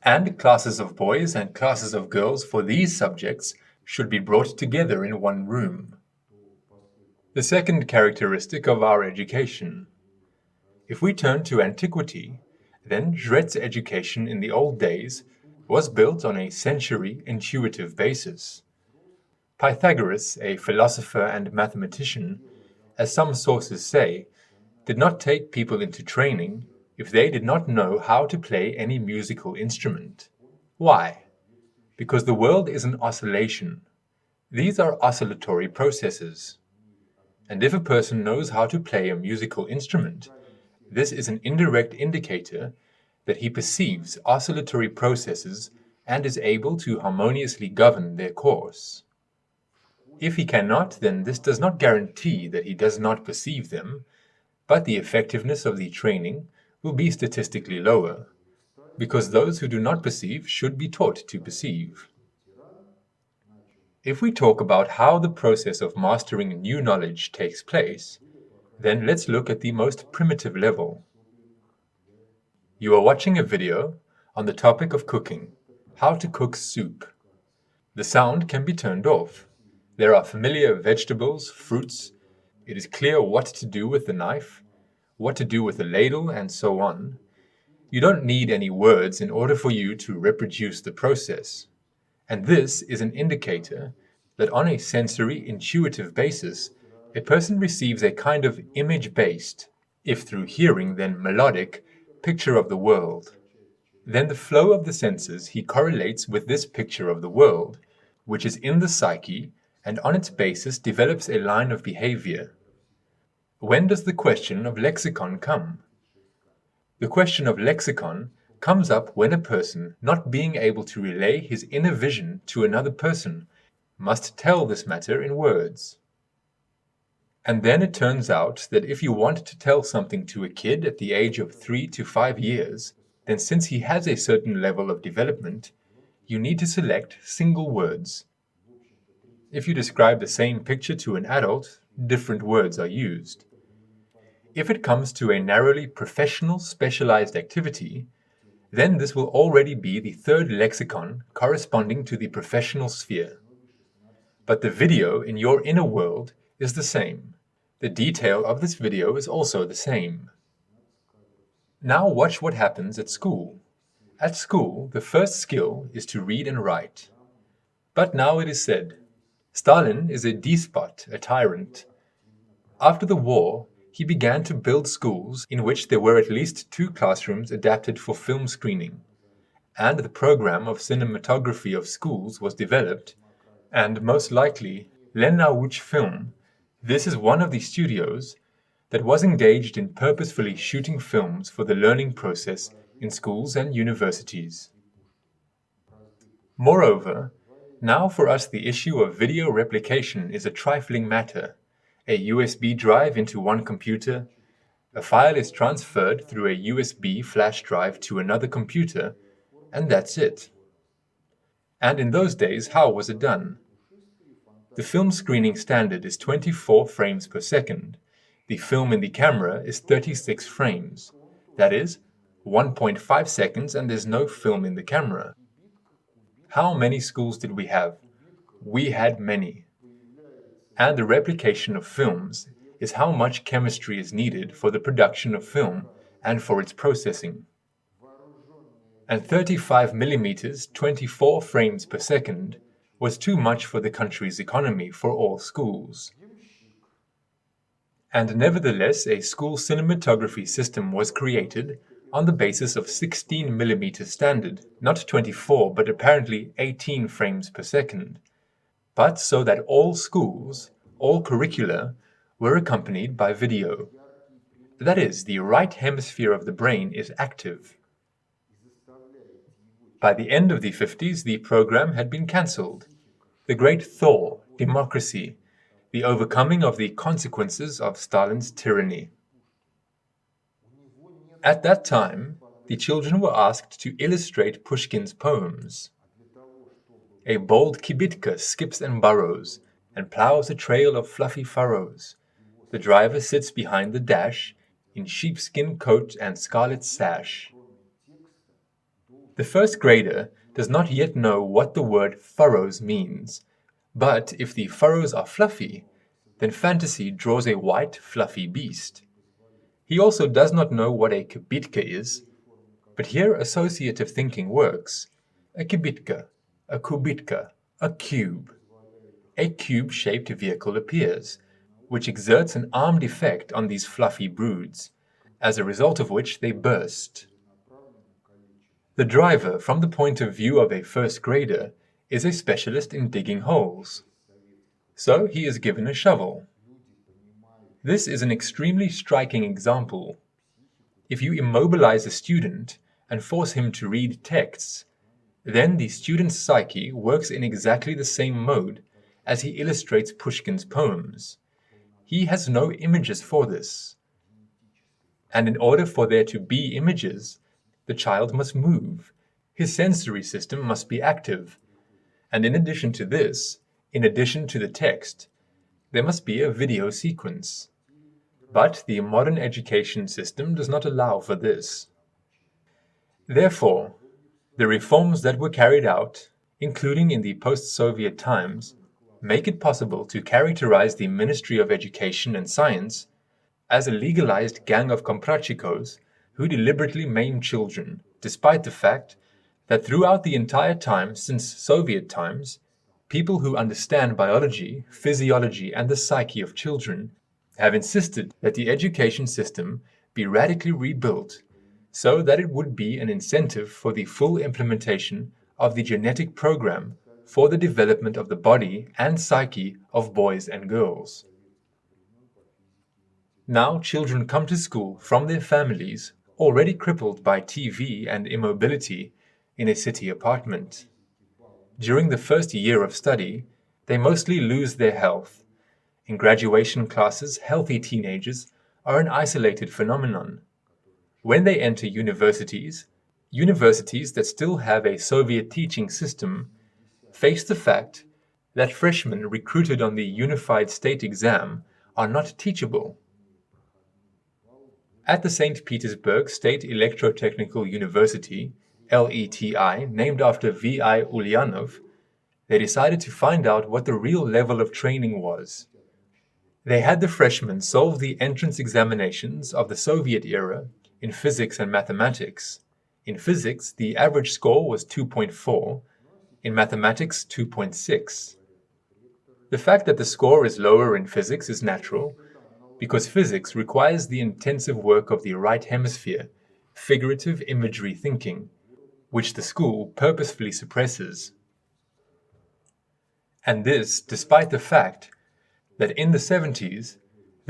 and classes of boys and classes of girls for these subjects should be brought together in one room. The second characteristic of our education. If we turn to antiquity, then Jret's education in the old days was built on a sensory, intuitive basis. Pythagoras, a philosopher and mathematician, as some sources say, did not take people into training if they did not know how to play any musical instrument. Why? Because the world is an oscillation. These are oscillatory processes. And if a person knows how to play a musical instrument, this is an indirect indicator that he perceives oscillatory processes and is able to harmoniously govern their course. If he cannot, then this does not guarantee that he does not perceive them, but the effectiveness of the training will be statistically lower, because those who do not perceive should be taught to perceive. If we talk about how the process of mastering new knowledge takes place, then let's look at the most primitive level. You are watching a video on the topic of cooking, how to cook soup. The sound can be turned off. There are familiar vegetables, fruits. It is clear what to do with the knife, what to do with the ladle, and so on. You don't need any words in order for you to reproduce the process. And this is an indicator that on a sensory, intuitive basis, a person receives a kind of image-based, if through hearing then melodic, picture of the world. Then the flow of the senses he correlates with this picture of the world, which is in the psyche, and on its basis develops a line of behavior. When does the question of lexicon come? The question of lexicon comes up when a person, not being able to relay his inner vision to another person, must tell this matter in words. And then it turns out that if you want to tell something to a kid at the age of 3 to 5 years, then since he has a certain level of development, you need to select single words. If you describe the same picture to an adult, different words are used. If it comes to a narrowly professional, specialized activity, then this will already be the third lexicon corresponding to the professional sphere. But the video in your inner world is the same. The detail of this video is also the same. Now watch what happens at school. At school, the first skill is to read and write. But now it is said, Stalin is a despot, a tyrant. After the war, he began to build schools in which there were at least 2 classrooms adapted for film screening, and the program of cinematography of schools was developed, and most likely, Len Film, this is one of the studios, that was engaged in purposefully shooting films for the learning process in schools and universities. Moreover, now for us the issue of video replication is a trifling matter. A USB drive into one computer, a file is transferred through a USB flash drive to another computer, and that's it. And in those days, how was it done? The film screening standard is 24 frames per second. The film in the camera is 36 frames. That is, 1.5 seconds and there's no film in the camera. How many schools did we have? We had many. And the replication of films is how much chemistry is needed for the production of film and for its processing. And 35 millimeters, 24 frames per second, was too much for the country's economy for all schools. And nevertheless, a school cinematography system was created on the basis of 16 mm standard, not 24 but apparently 18 frames per second, but so that all schools, all curricula, were accompanied by video. That is, the right hemisphere of the brain is active. By the end of the 50s, the program had been cancelled. The great thaw, democracy, the overcoming of the consequences of Stalin's tyranny. At that time, the children were asked to illustrate Pushkin's poems. A bold kibitka skips and burrows, and plows a trail of fluffy furrows. The driver sits behind the dash, in sheepskin coat and scarlet sash. The first grader does not yet know what the word furrows means, but if the furrows are fluffy, then fantasy draws a white, fluffy beast. He also does not know what a kibitka is, but here associative thinking works. A kibitka, a kubitka, a cube. A cube-shaped vehicle appears, which exerts an armed effect on these fluffy broods, as a result of which they burst. The driver, from the point of view of a first grader, is a specialist in digging holes. So he is given a shovel. This is an extremely striking example. If you immobilize a student and force him to read texts, then the student's psyche works in exactly the same mode as he illustrates Pushkin's poems. He has no images for this. And in order for there to be images, the child must move. His sensory system must be active. And in addition to this, in addition to the text, there must be a video sequence. But the modern education system does not allow for this. Therefore, the reforms that were carried out, including in the post-Soviet times, make it possible to characterize the Ministry of Education and Science as a legalized gang of komprachikos who deliberately maim children, despite the fact that throughout the entire time since Soviet times, people who understand biology, physiology, and the psyche of children have insisted that the education system be radically rebuilt so that it would be an incentive for the full implementation of the genetic program for the development of the body and psyche of boys and girls. Now children come to school from their families already crippled by TV and immobility in a city apartment. During the first year of study, they mostly lose their health. In graduation classes, healthy teenagers are an isolated phenomenon. When they enter universities that still have a Soviet teaching system, face the fact that freshmen recruited on the Unified State exam are not teachable. At the St. Petersburg State Electrotechnical University, LETI, named after V.I. Ulyanov, they decided to find out what the real level of training was. They had the freshmen solve the entrance examinations of the Soviet era in physics and mathematics. In physics, the average score was 2.4, in mathematics 2.6. The fact that the score is lower in physics is natural, because physics requires the intensive work of the right hemisphere, figurative imagery thinking, which the school purposefully suppresses. And this despite the fact that in the 70s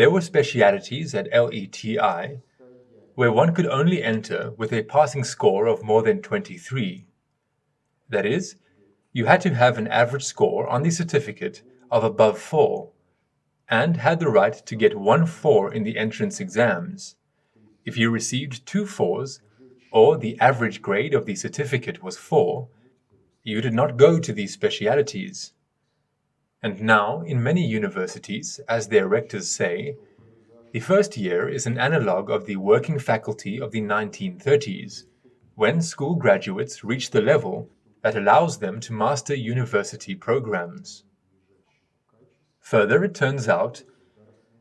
There were specialities at LETI where one could only enter with a passing score of more than 23. That is, you had to have an average score on the certificate of above 4, and had the right to get 1 4 in the entrance exams. If you received 2 4s, or the average grade of the certificate was 4, you did not go to these specialities. And now, in many universities, as their rectors say, the first year is an analogue of the working faculty of the 1930s, when school graduates reach the level that allows them to master university programs. Further, it turns out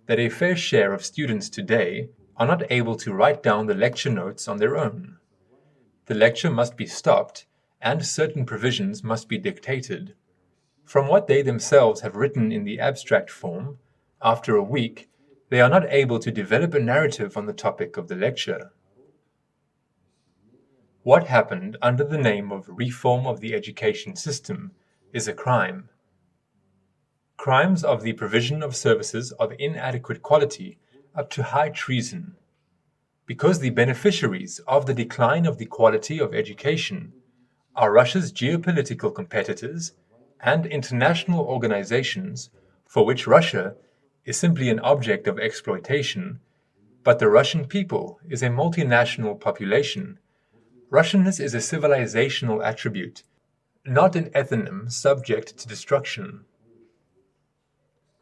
that a fair share of students today are not able to write down the lecture notes on their own. The lecture must be stopped, and certain provisions must be dictated. From what they themselves have written in the abstract form, after a week, they are not able to develop a narrative on the topic of the lecture. What happened under the name of reform of the education system is a crime. Crimes of the provision of services of inadequate quality up to high treason, because the beneficiaries of the decline of the quality of education are Russia's geopolitical competitors and international organizations for which Russia is simply an object of exploitation, but the Russian people is a multinational population. Russianness is a civilizational attribute, not an ethnonym subject to destruction.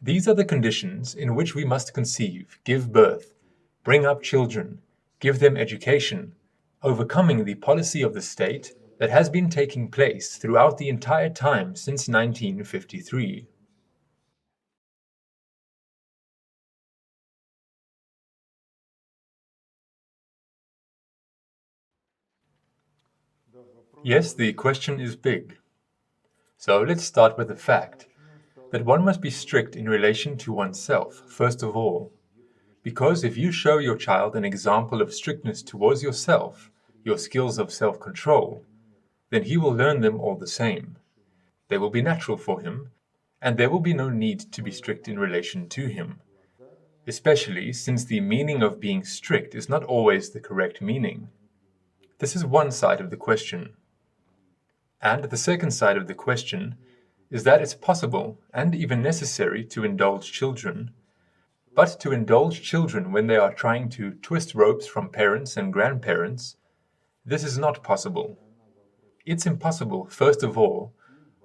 These are the conditions in which we must conceive, give birth, bring up children, give them education, overcoming the policy of the state that has been taking place throughout the entire time since 1953. Yes, the question is big. So let's start with the fact that one must be strict in relation to oneself, first of all. Because if you show your child an example of strictness towards yourself, your skills of self-control, then he will learn them all the same. They will be natural for him, and there will be no need to be strict in relation to him, especially since the meaning of being strict is not always the correct meaning. This is one side of the question. And the second side of the question is that it's possible and even necessary to indulge children, but to indulge children when they are trying to twist ropes from parents and grandparents, this is not possible. It's impossible, first of all,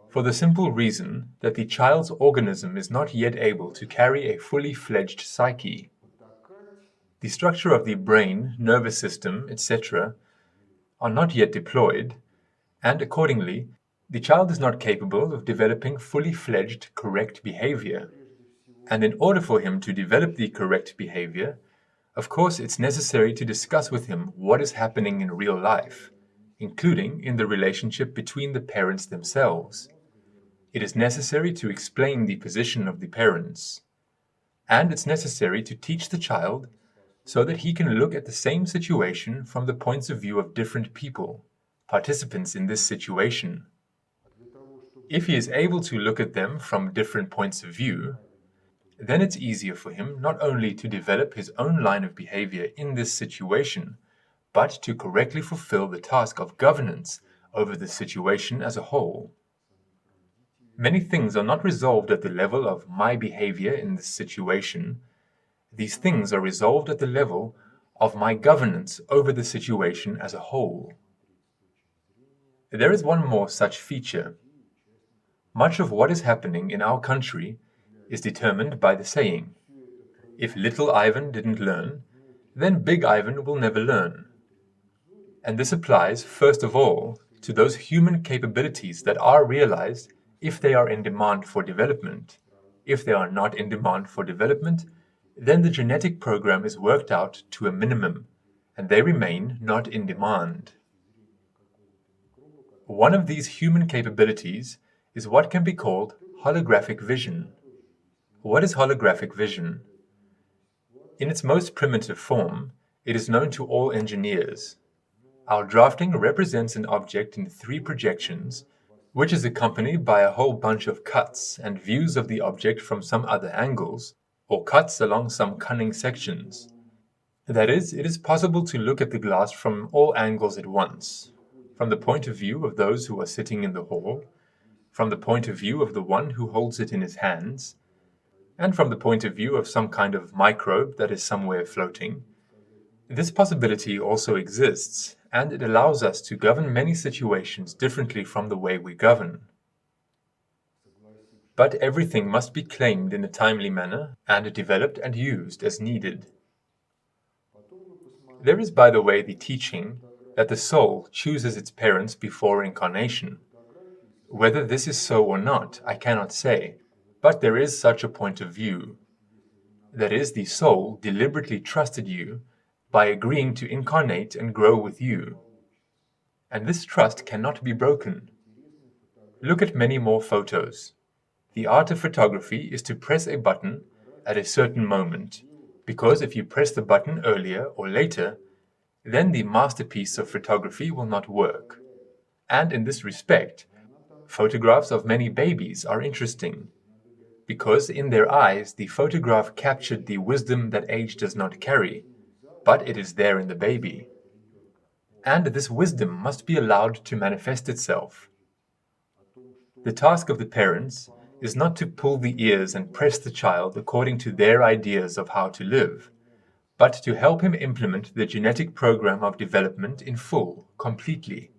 for the simple reason that the child's organism is not yet able to carry a fully fledged psyche. The structure of the brain, nervous system, etc., are not yet deployed, and accordingly, the child is not capable of developing fully fledged correct behavior. And in order for him to develop the correct behavior, of course it's necessary to discuss with him what is happening in real life, including in the relationship between the parents themselves. It is necessary to explain the position of the parents. And it's necessary to teach the child so that he can look at the same situation from the points of view of different people, participants in this situation. If he is able to look at them from different points of view, then it's easier for him not only to develop his own line of behavior in this situation, but to correctly fulfill the task of governance over the situation as a whole. Many things are not resolved at the level of my behavior in this situation. These things are resolved at the level of my governance over the situation as a whole. There is one more such feature. Much of what is happening in our country is determined by the saying, if little Ivan didn't learn, then big Ivan will never learn. And this applies, first of all, to those human capabilities that are realized if they are in demand for development. If they are not in demand for development, then the genetic program is worked out to a minimum, and they remain not in demand. One of these human capabilities is what can be called holographic vision. What is holographic vision? In its most primitive form, it is known to all engineers. Our drafting represents an object in 3 projections, which is accompanied by a whole bunch of cuts and views of the object from some other angles, or cuts along some cunning sections. That is, it is possible to look at the glass from all angles at once, from the point of view of those who are sitting in the hall, from the point of view of the one who holds it in his hands, and from the point of view of some kind of microbe that is somewhere floating. This possibility also exists, and it allows us to govern many situations differently from the way we govern. But everything must be claimed in a timely manner and developed and used as needed. There is, by the way, the teaching that the soul chooses its parents before incarnation. Whether this is so or not, I cannot say, but there is such a point of view. That is, the soul deliberately trusted you by agreeing to incarnate and grow with you. And this trust cannot be broken. Look at many more photos. The art of photography is to press a button at a certain moment, because if you press the button earlier or later, then the masterpiece of photography will not work. And in this respect, photographs of many babies are interesting, because in their eyes the photograph captured the wisdom that age does not carry, but it is there in the baby. And this wisdom must be allowed to manifest itself. The task of the parents is not to pull the ears and press the child according to their ideas of how to live, but to help him implement the genetic program of development in full, completely.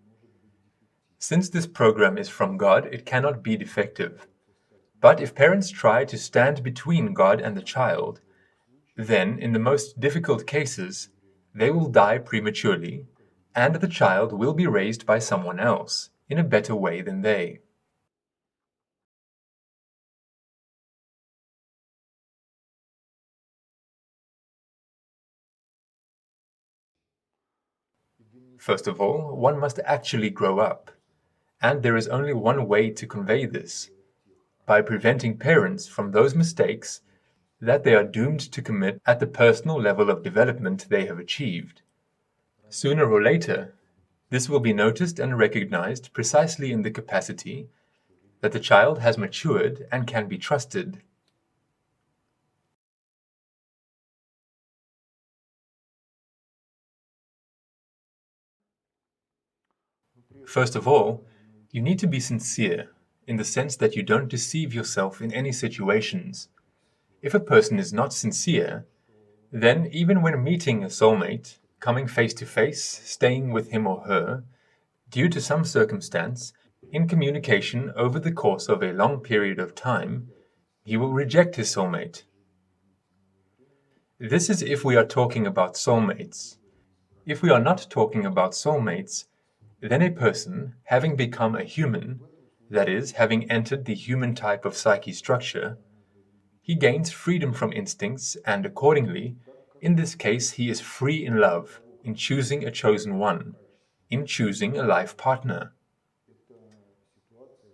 Since this program is from God, it cannot be defective. But if parents try to stand between God and the child, then, in the most difficult cases, they will die prematurely, and the child will be raised by someone else, in a better way than they. First of all, one must actually grow up, and there is only one way to convey this, by preventing parents from those mistakes that they are doomed to commit at the personal level of development they have achieved. Sooner or later, this will be noticed and recognized precisely in the capacity that the child has matured and can be trusted. First of all, you need to be sincere, in the sense that you don't deceive yourself in any situations. If a person is not sincere, then even when meeting a soulmate, coming face to face, staying with him or her, due to some circumstance, in communication over the course of a long period of time, he will reject his soulmate. This is if we are talking about soulmates. If we are not talking about soulmates, then a person, having become a human, that is, having entered the human type of psyche structure, he gains freedom from instincts, and accordingly, in this case, he is free in love, in choosing a chosen one, in choosing a life partner.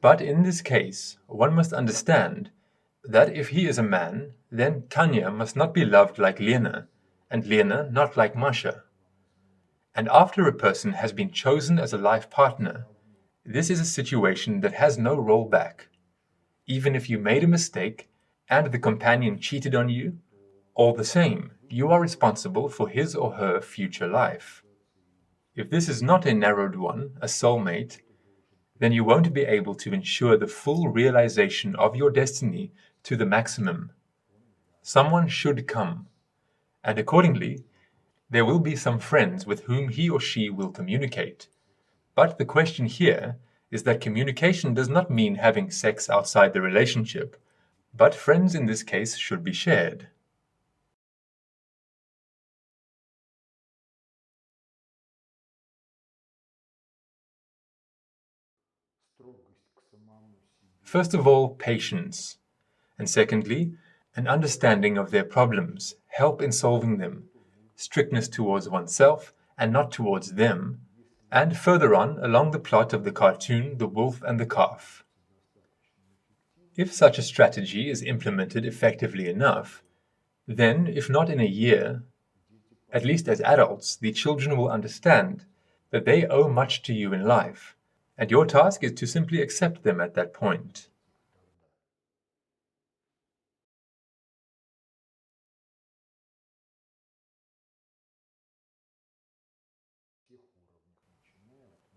But in this case, one must understand that if he is a man, then Tanya must not be loved like Lena, and Lena not like Masha. And after a person has been chosen as a life partner, this is a situation that has no rollback. Even if you made a mistake and the companion cheated on you, all the same, you are responsible for his or her future life. If this is not a narrowed one, a soulmate, then you won't be able to ensure the full realization of your destiny to the maximum. Someone should come, and accordingly, there will be some friends with whom he or she will communicate. But the question here is that communication does not mean having sex outside the relationship, but friends in this case should be shared. First of all, patience, and secondly, an understanding of their problems, help in solving them, strictness towards oneself and not towards them, and further on along the plot of the cartoon The Wolf and the Calf. If such a strategy is implemented effectively enough, then, if not in a year, at least as adults, the children will understand that they owe much to you in life, and your task is to simply accept them at that point.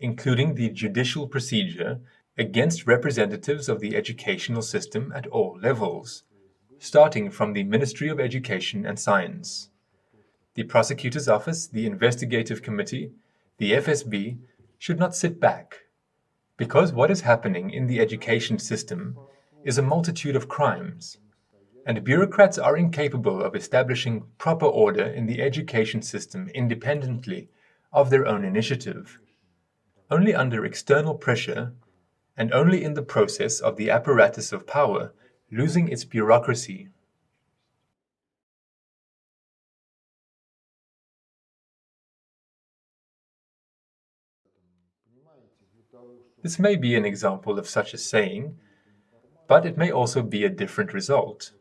including the judicial procedure against representatives of the educational system at all levels, starting from the Ministry of Education and Science. The prosecutor's office, the investigative committee, the FSB should not sit back, because what is happening in the education system is a multitude of crimes, and bureaucrats are incapable of establishing proper order in the education system independently of their own initiative. Only under external pressure, and only in the process of the apparatus of power losing its bureaucracy. This may be an example of such a saying, but it may also be a different result.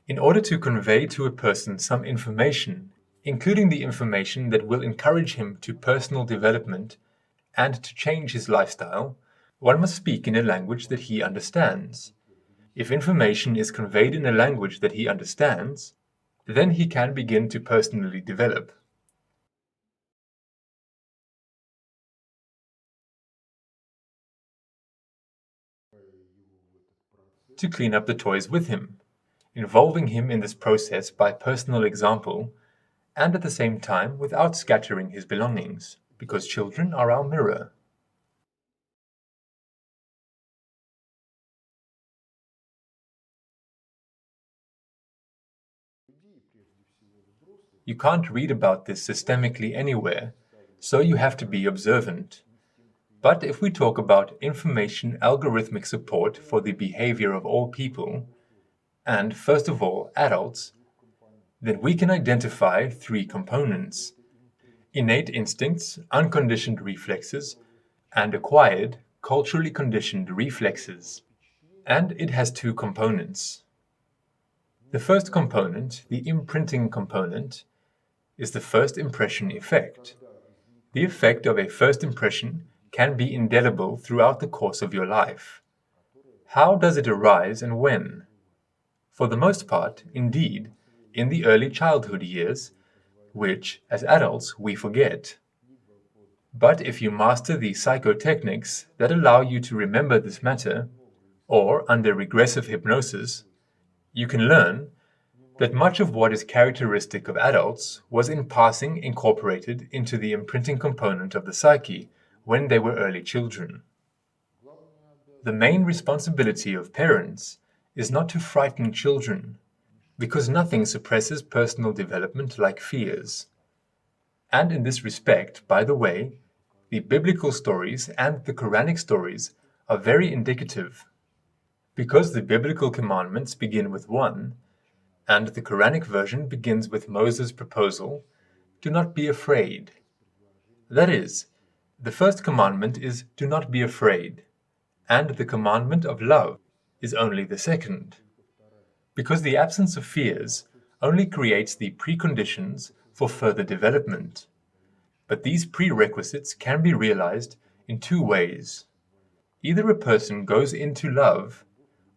In order to convey to a person some information, including the information that will encourage him to personal development and to change his lifestyle, one must speak in a language that he understands. If information is conveyed in a language that he understands, then he can begin to personally develop. To clean up the toys with him, involving him in this process by personal example, and at the same time without scattering his belongings, because children are our mirror. You can't read about this systemically anywhere, so you have to be observant. But if we talk about information algorithmic support for the behavior of all people, and first of all adults, then we can identify three components: innate instincts, unconditioned reflexes, and acquired, culturally conditioned reflexes. And it has two components. The first component, the imprinting component, is the first impression effect. The effect of a first impression can be indelible throughout the course of your life. How does it arise and when? For the most part, indeed, in the early childhood years, which, as adults, we forget. But if you master the psychotechniques that allow you to remember this matter, or under regressive hypnosis, you can learn that much of what is characteristic of adults was in passing incorporated into the imprinting component of the psyche when they were early children. The main responsibility of parents is not to frighten children, because nothing suppresses personal development like fears. And in this respect, by the way, the biblical stories and the Quranic stories are very indicative, because the biblical commandments begin with one, and the Quranic version begins with Moses' proposal, "Do not be afraid." That is, the first commandment is "Do not be afraid," and the commandment of love is only the second, because the absence of fears only creates the preconditions for further development. But these prerequisites can be realized in two ways. Either a person goes into love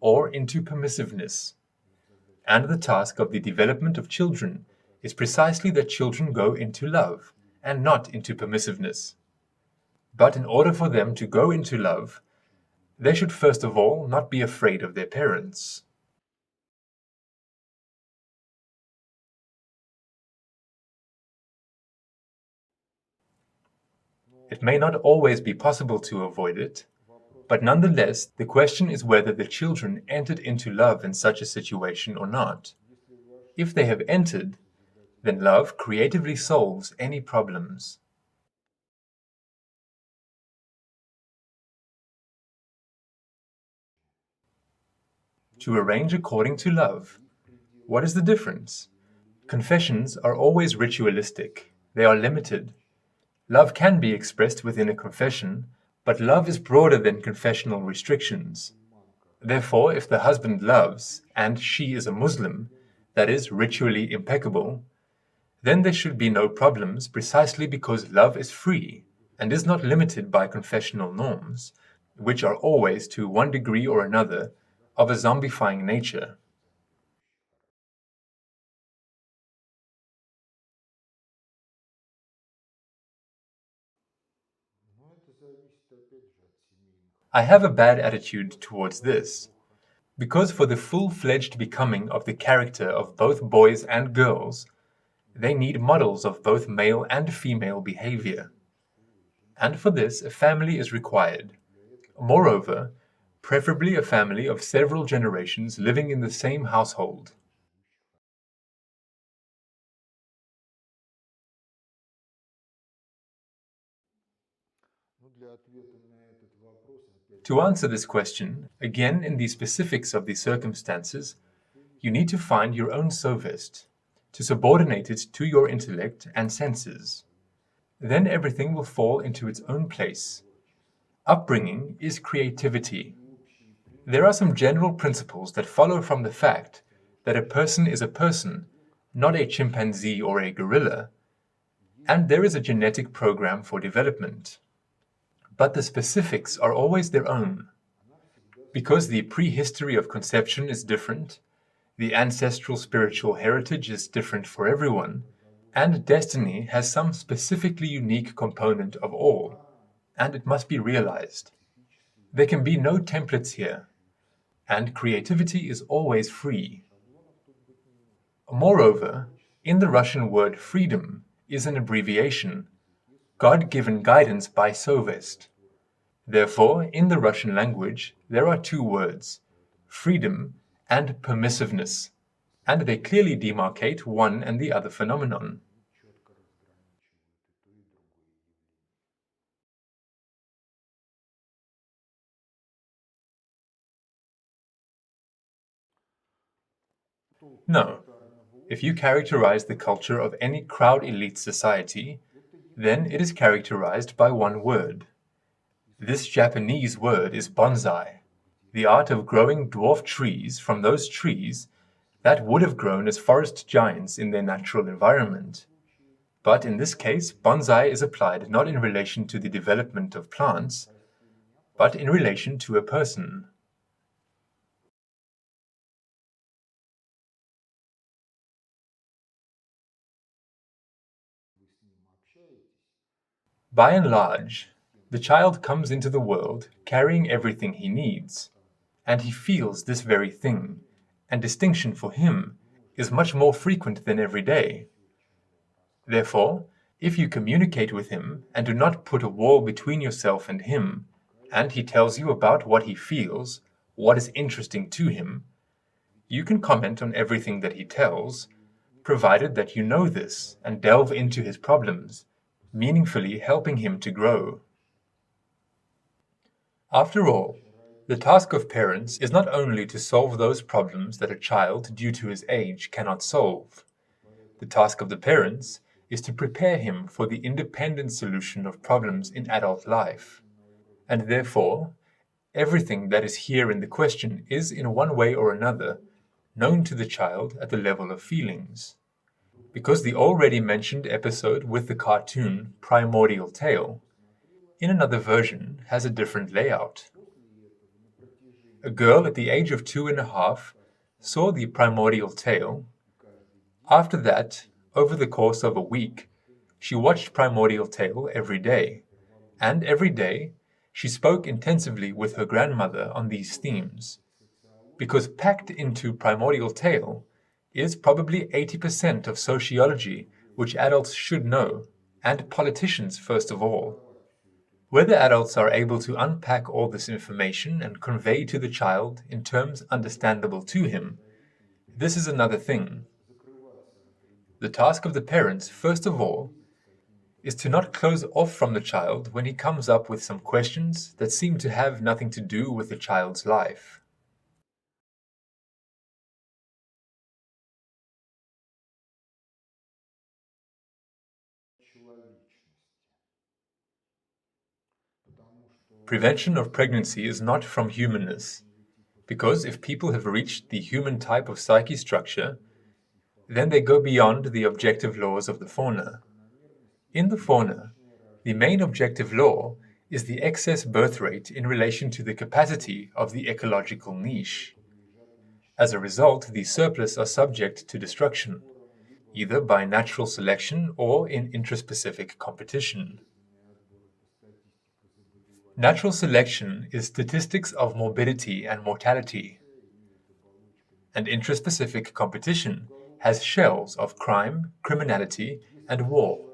or into permissiveness. And the task of the development of children is precisely that children go into love and not into permissiveness. But in order for them to go into love, they should first of all not be afraid of their parents. It may not always be possible to avoid it, but nonetheless, the question is whether the children entered into love in such a situation or not. If they have entered, then love creatively solves any problems. To arrange according to love. What is the difference? Confessions are always ritualistic. They are limited. Love can be expressed within a confession, but love is broader than confessional restrictions. Therefore, if the husband loves, and she is a Muslim, that is, ritually impeccable, then there should be no problems precisely because love is free and is not limited by confessional norms, which are always, to one degree or another, of a zombifying nature. I have a bad attitude towards this, because for the full-fledged becoming of the character of both boys and girls, they need models of both male and female behavior. And for this, a family is required. Moreover, preferably a family of several generations living in the same household. To answer this question, again in the specifics of the circumstances, you need to find your own Sovest, to subordinate it to your intellect and senses. Then everything will fall into its own place. Upbringing is creativity. There are some general principles that follow from the fact that a person is a person, not a chimpanzee or a gorilla, and there is a genetic program for development. But the specifics are always their own. Because the prehistory of conception is different, the ancestral spiritual heritage is different for everyone, and destiny has some specifically unique component of all, and it must be realized. There can be no templates here, and creativity is always free. Moreover, in the Russian word freedom is an abbreviation, God-given guidance by Sovest. Therefore, in the Russian language, there are two words, freedom and permissiveness, and they clearly demarcate one and the other phenomenon. No, if you characterize the culture of any crowd elite society, then it is characterized by one word. This Japanese word is bonsai, the art of growing dwarf trees from those trees that would have grown as forest giants in their natural environment. But in this case, bonsai is applied not in relation to the development of plants, but in relation to a person. By and large, the child comes into the world carrying everything he needs, and he feels this very thing, and distinction for him is much more frequent than every day. Therefore, if you communicate with him and do not put a wall between yourself and him, and he tells you about what he feels, what is interesting to him, you can comment on everything that he tells, provided that you know this and delve into his problems, meaningfully helping him to grow. After all, the task of parents is not only to solve those problems that a child, due to his age, cannot solve. The task of the parents is to prepare him for the independent solution of problems in adult life. And therefore, everything that is here in the question is, in one way or another, known to the child at the level of feelings. Because the already mentioned episode with the cartoon Primordial Tale, in another version, has a different layout. A girl at the age of 2.5 saw the Primordial Tale. After that, over the course of a week, she watched Primordial Tale every day, and every day she spoke intensively with her grandmother on these themes, because packed into Primordial Tale is probably 80% of sociology which adults should know, and politicians first of all. Whether adults are able to unpack all this information and convey to the child in terms understandable to him, this is another thing. The task of the parents, first of all, is to not close off from the child when he comes up with some questions that seem to have nothing to do with the child's life. Prevention of pregnancy is not from humanness, because if people have reached the human type of psyche structure, then they go beyond the objective laws of the fauna. In the fauna, the main objective law is the excess birth rate in relation to the capacity of the ecological niche. As a result, the surplus are subject to destruction, either by natural selection or in intraspecific competition. Natural selection is statistics of morbidity and mortality, and intraspecific competition has shells of crime, criminality, and war.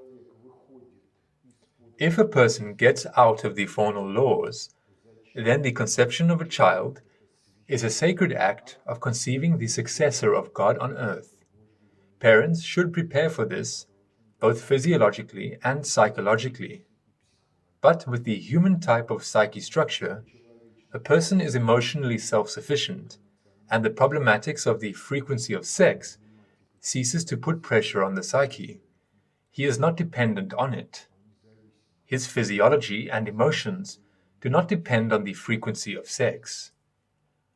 If a person gets out of the faunal laws, then the conception of a child is a sacred act of conceiving the successor of God on earth. Parents should prepare for this, both physiologically and psychologically. But with the human type of psyche structure, a person is emotionally self-sufficient, and the problematics of the frequency of sex ceases to put pressure on the psyche. He is not dependent on it. His physiology and emotions do not depend on the frequency of sex.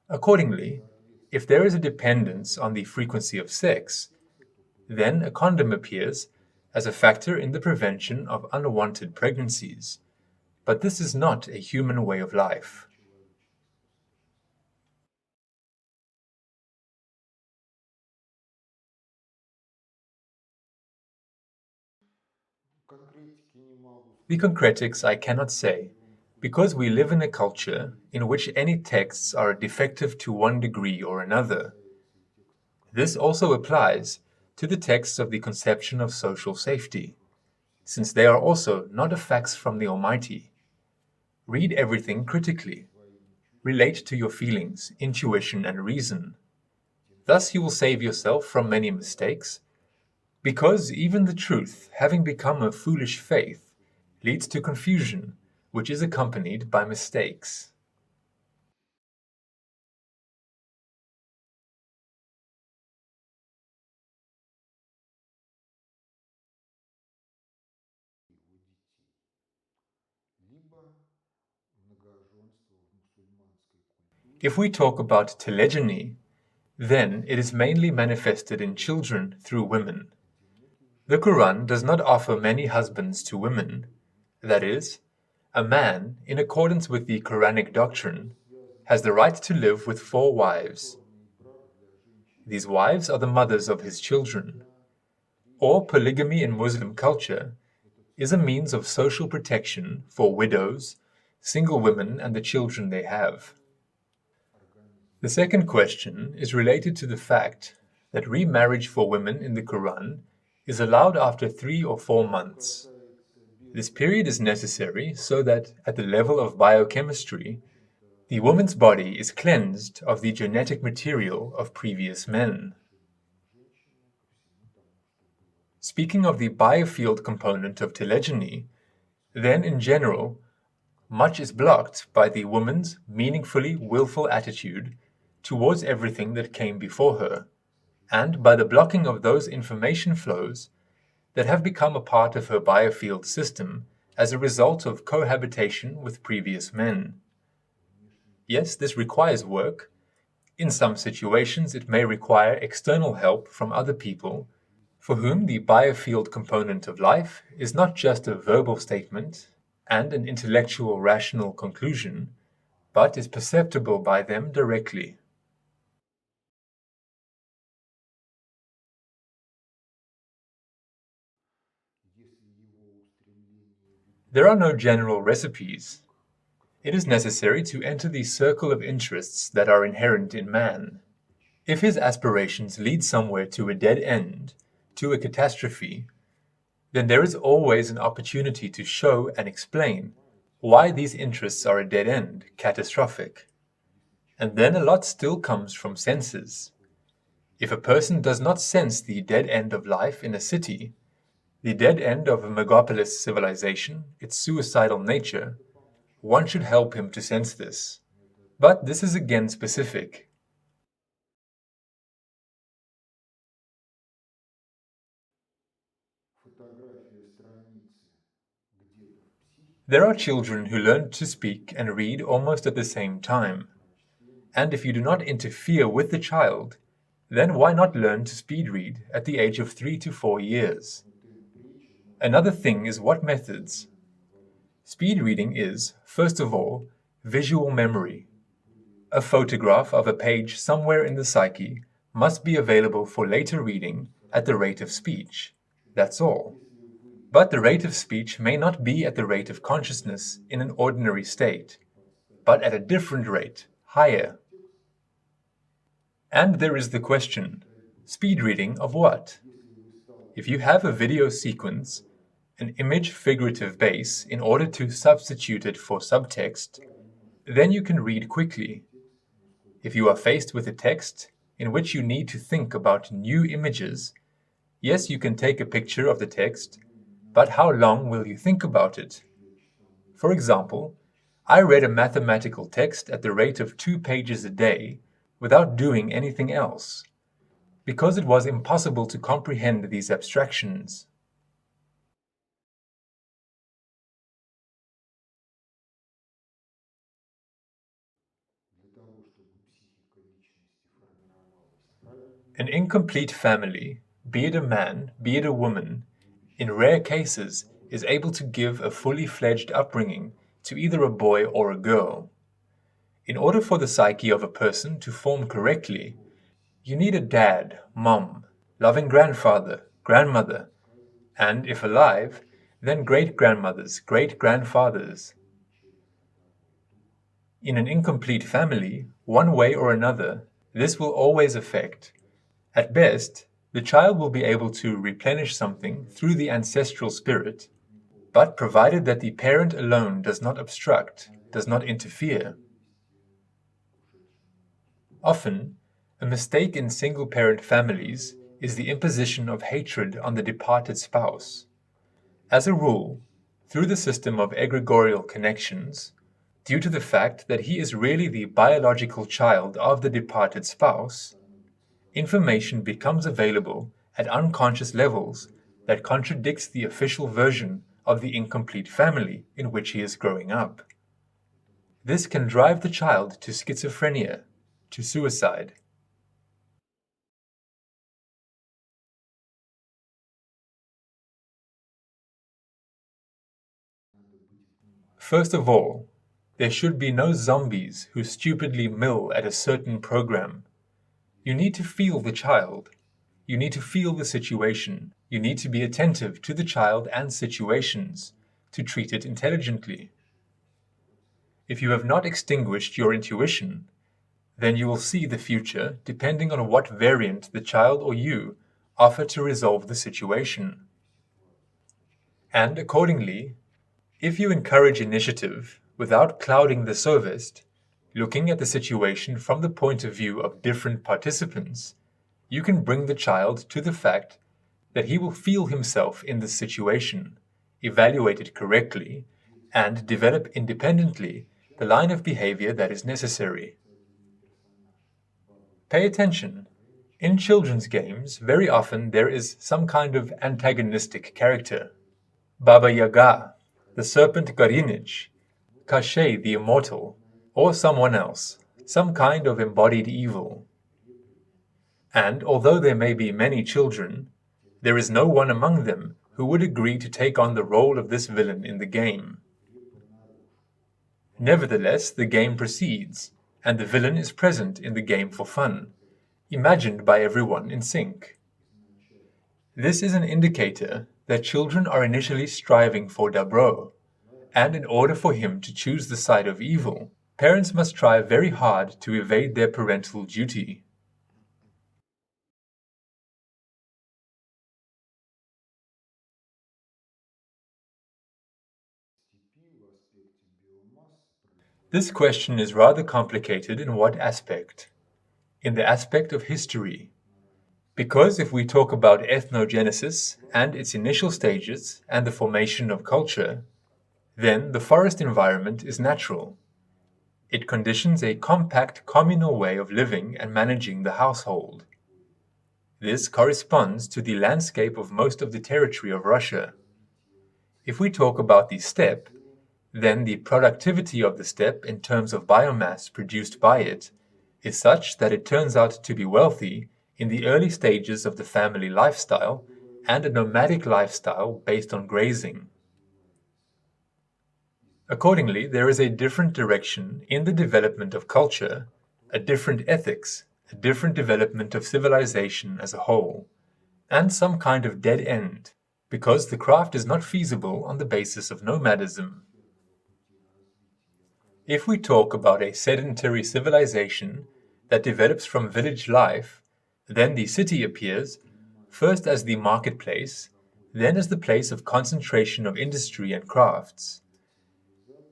Accordingly, if there is a dependence on the frequency of sex, then a condom appears as a factor in the prevention of unwanted pregnancies. But this is not a human way of life. The concretics I cannot say, because we live in a culture in which any texts are defective to one degree or another. This also applies to the texts of the conception of social safety, since they are also not effects from the Almighty. Read everything critically. Relate to your feelings, intuition, and reason. Thus you will save yourself from many mistakes, because even the truth, having become a foolish faith, leads to confusion, which is accompanied by mistakes. If we talk about telegony, then it is mainly manifested in children through women. The Quran does not offer many husbands to women. That is, a man, in accordance with the Quranic doctrine, has the right to live with 4 wives. These wives are the mothers of his children. Or polygamy in Muslim culture is a means of social protection for widows, single women, and the children they have. The second question is related to the fact that remarriage for women in the Quran is allowed after 3 or 4 months. This period is necessary so that, at the level of biochemistry, the woman's body is cleansed of the genetic material of previous men. Speaking of the biofield component of telegony, then in general, much is blocked by the woman's meaningfully willful attitude towards everything that came before her, and by the blocking of those information flows that have become a part of her biofield system as a result of cohabitation with previous men. Yes, this requires work. In some situations, it may require external help from other people, for whom the biofield component of life is not just a verbal statement and an intellectual rational conclusion, but is perceptible by them directly. There are no general recipes. It is necessary to enter the circle of interests that are inherent in man. If his aspirations lead somewhere to a dead end, to a catastrophe, then there is always an opportunity to show and explain why these interests are a dead end, catastrophic. And then a lot still comes from senses. If a person does not sense the dead end of life in a city, the dead end of a megapolis civilization, its suicidal nature, one should help him to sense this. But this is again specific. There are children who learn to speak and read almost at the same time. And if you do not interfere with the child, then why not learn to speed read at the age of 3 to 4 years? Another thing is what methods. Speed reading is, first of all, visual memory. A photograph of a page somewhere in the psyche must be available for later reading at the rate of speech. That's all. But the rate of speech may not be at the rate of consciousness in an ordinary state, but at a different rate, higher. And there is the question, speed reading of what? If you have a video sequence, an image figurative base in order to substitute it for subtext, then you can read quickly. If you are faced with a text in which you need to think about new images, yes, you can take a picture of the text, but how long will you think about it? For example, I read a mathematical text at the rate of 2 pages a day without doing anything else, because it was impossible to comprehend these abstractions. An incomplete family, be it a man, be it a woman, in rare cases is able to give a fully fledged upbringing to either a boy or a girl. In order for the psyche of a person to form correctly, you need a dad, mom, loving grandfather, grandmother, and if alive, then great-grandmothers, great-grandfathers. In an incomplete family, one way or another, this will always affect. At best, the child will be able to replenish something through the ancestral spirit, but provided that the parent alone does not obstruct, does not interfere. Often, a mistake in single-parent families is the imposition of hatred on the departed spouse. As a rule, through the system of egregorial connections, due to the fact that he is really the biological child of the departed spouse, information becomes available at unconscious levels that contradicts the official version of the incomplete family in which he is growing up. This can drive the child to schizophrenia, to suicide. First of all, there should be no zombies who stupidly mill at a certain program. You need to feel the child. You need to feel the situation. You need to be attentive to the child and situations, to treat it intelligently. If you have not extinguished your intuition, then you will see the future depending on what variant the child or you offer to resolve the situation. And accordingly, if you encourage initiative without clouding the Sovest, looking at the situation from the point of view of different participants, you can bring the child to the fact that he will feel himself in the situation, evaluate it correctly, and develop independently the line of behavior that is necessary. Pay attention. In children's games, very often there is some kind of antagonistic character. Baba Yaga, the serpent Garinich, Kashay the immortal, or someone else, some kind of embodied evil. And although there may be many children, there is no one among them who would agree to take on the role of this villain in the game. Nevertheless, the game proceeds, and the villain is present in the game for fun, imagined by everyone in sync. This is an indicator that children are initially striving for dobro, and in order for him to choose the side of evil, parents must try very hard to evade their parental duty. This question is rather complicated in what aspect? In the aspect of history. Because if we talk about ethnogenesis and its initial stages and the formation of culture, then the forest environment is natural. It conditions a compact communal way of living and managing the household. This corresponds to the landscape of most of the territory of Russia. If we talk about the steppe, then the productivity of the steppe in terms of biomass produced by it is such that it turns out to be wealthy in the early stages of the family lifestyle and a nomadic lifestyle based on grazing. Accordingly, there is a different direction in the development of culture, a different ethics, a different development of civilization as a whole, and some kind of dead end, because the craft is not feasible on the basis of nomadism. If we talk about a sedentary civilization that develops from village life, then the city appears, first as the marketplace, then as the place of concentration of industry and crafts.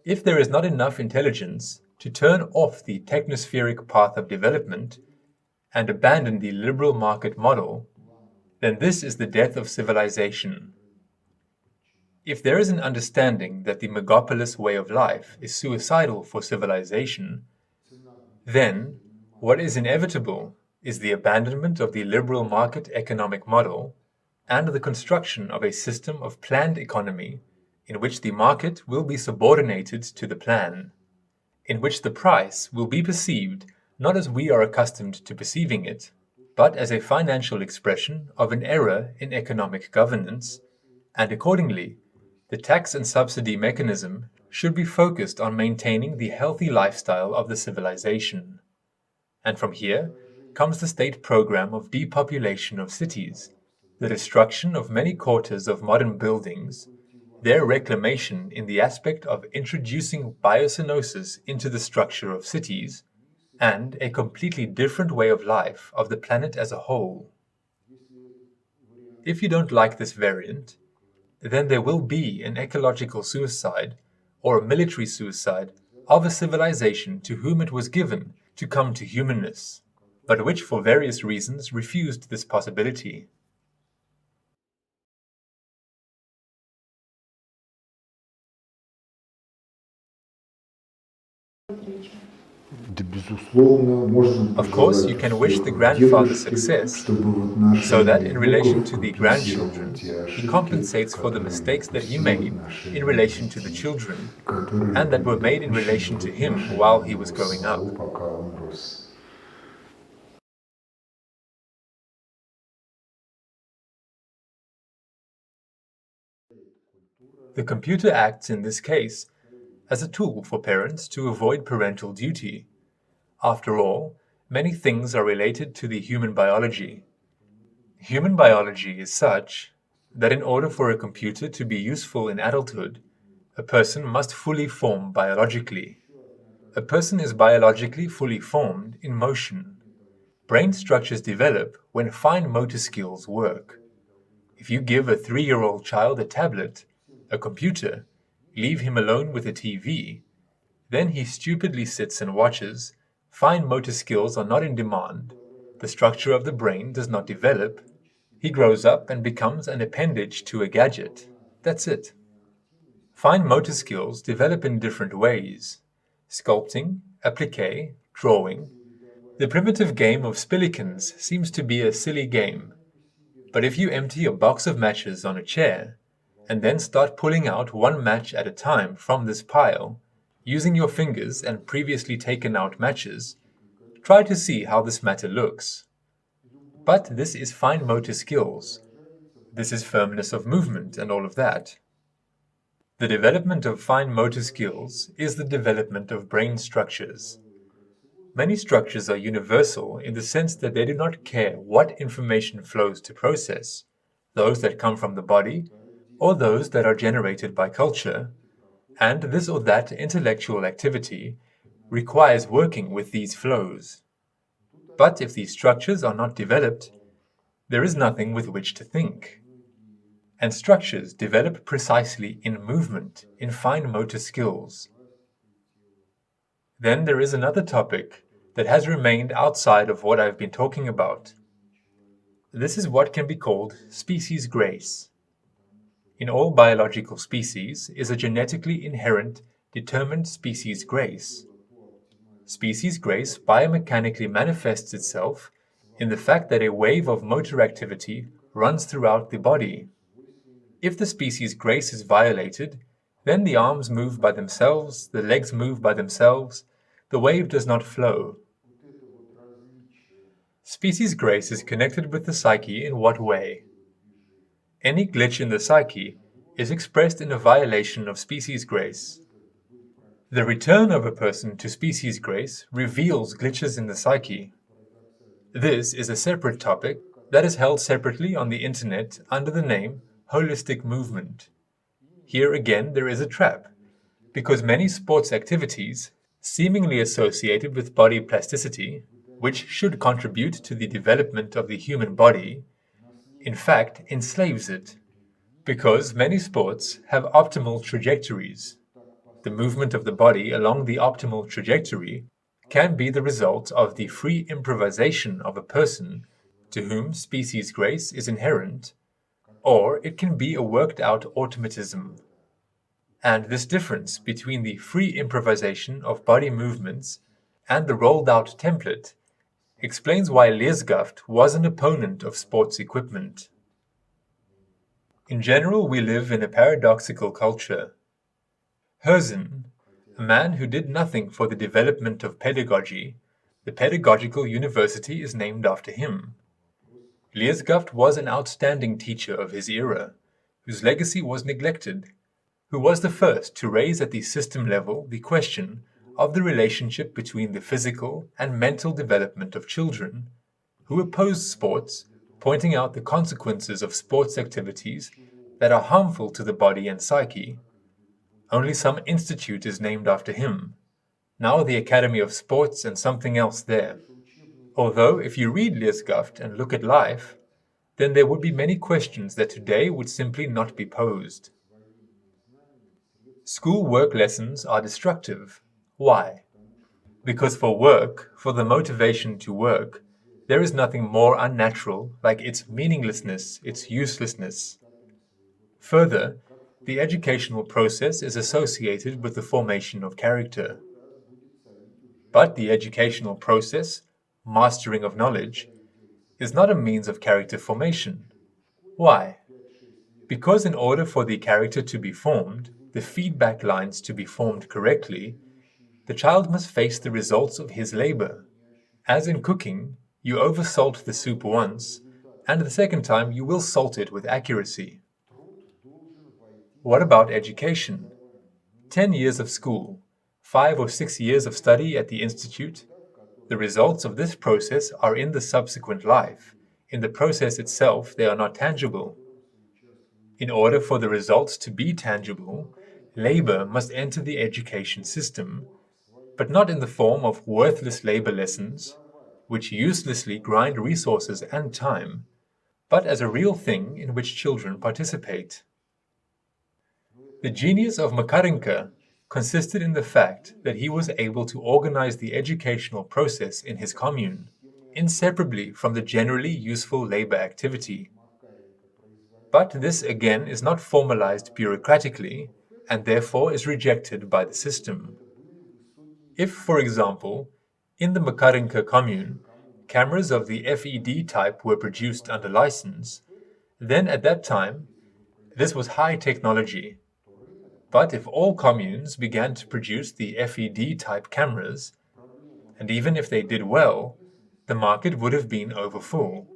If there is not enough intelligence to turn off the technospheric path of development and abandon the liberal market model, then this is the death of civilization. If there is an understanding that the megapolis way of life is suicidal for civilization, then what is inevitable is the abandonment of the liberal market economic model and the construction of a system of planned economy in which the market will be subordinated to the plan, in which the price will be perceived not as we are accustomed to perceiving it, but as a financial expression of an error in economic governance, and accordingly, the tax and subsidy mechanism should be focused on maintaining the healthy lifestyle of the civilization. And from here comes the state program of depopulation of cities, the destruction of many quarters of modern buildings, their reclamation in the aspect of introducing biocenosis into the structure of cities, and a completely different way of life of the planet as a whole. If you don't like this variant, then there will be an ecological suicide or a military suicide of a civilization to whom it was given to come to humanness, but which for various reasons refused this possibility. Of course, you can wish the grandfather success, so that in relation to the grandchildren, he compensates for the mistakes that he made in relation to the children, and that were made in relation to him while he was growing up. The computer acts in this case as a tool for parents to avoid parental duty. After all, many things are related to the human biology. Human biology is such that in order for a computer to be useful in adulthood, a person must fully form biologically. A person is biologically fully formed in motion. Brain structures develop when fine motor skills work. If you give a 3-year-old child a tablet, a computer, leave him alone with a TV, then he stupidly sits and watches, fine motor skills are not in demand, the structure of the brain does not develop, he grows up and becomes an appendage to a gadget. That's it. Fine motor skills develop in different ways. Sculpting, applique, drawing. The primitive game of spillikins seems to be a silly game. But if you empty a box of matches on a chair, and then start pulling out one match at a time from this pile, using your fingers and previously taken out matches, try to see how this matter looks. But this is fine motor skills. This is firmness of movement and all of that. The development of fine motor skills is the development of brain structures. Many structures are universal in the sense that they do not care what information flows to process, those that come from the body or those that are generated by culture, and this or that intellectual activity requires working with these flows. But if these structures are not developed, there is nothing with which to think. And structures develop precisely in movement, in fine motor skills. Then there is another topic that has remained outside of what I've been talking about. This is what can be called species grace. In all biological species is a genetically inherent, determined species grace. Species grace biomechanically manifests itself in the fact that a wave of motor activity runs throughout the body. If the species grace is violated, then the arms move by themselves, the legs move by themselves, the wave does not flow. Species grace is connected with the psyche in what way? Any glitch in the psyche is expressed in a violation of species grace. The return of a person to species grace reveals glitches in the psyche. This is a separate topic that is held separately on the internet under the name holistic movement. Here again there is a trap, because many sports activities, seemingly associated with body plasticity, which should contribute to the development of the human body, in fact enslaves it, because many sports have optimal trajectories. The movement of the body along the optimal trajectory can be the result of the free improvisation of a person to whom species grace is inherent, or it can be a worked-out automatism. And this difference between the free improvisation of body movements and the rolled-out template explains why Leesgaft was an opponent of sports equipment. In general, we live in a paradoxical culture. Herzen, a man who did nothing for the development of pedagogy, the pedagogical university is named after him. Leesgaft was an outstanding teacher of his era, whose legacy was neglected, who was the first to raise at the system level the question of the relationship between the physical and mental development of children, who opposed sports, pointing out the consequences of sports activities that are harmful to the body and psyche. Only some institute is named after him, now the Academy of Sports and something else there. Although if you read Leesgaft and look at life, then there would be many questions that today would simply not be posed. School work lessons are destructive. Why? Because for work, for the motivation to work, there is nothing more unnatural like its meaninglessness, its uselessness. Further, the educational process is associated with the formation of character. But the educational process, mastering of knowledge, is not a means of character formation. Why? Because in order for the character to be formed, the feedback lines to be formed correctly, the child must face the results of his labor. As in cooking, you oversalt the soup once, and the second time you will salt it with accuracy. What about education? 10 years of school, 5 or 6 years of study at the institute. The results of this process are in the subsequent life. In the process itself, they are not tangible. In order for the results to be tangible, labor must enter the education system, but not in the form of worthless labor lessons, which uselessly grind resources and time, but as a real thing in which children participate. The genius of Makarenko consisted in the fact that he was able to organize the educational process in his commune, inseparably from the generally useful labor activity. But this again is not formalized bureaucratically, and therefore is rejected by the system. If, for example, in the Makarenko commune, cameras of the FED type were produced under license, then at that time, this was high technology. But if all communes began to produce the FED type cameras, and even if they did well, the market would have been overfull.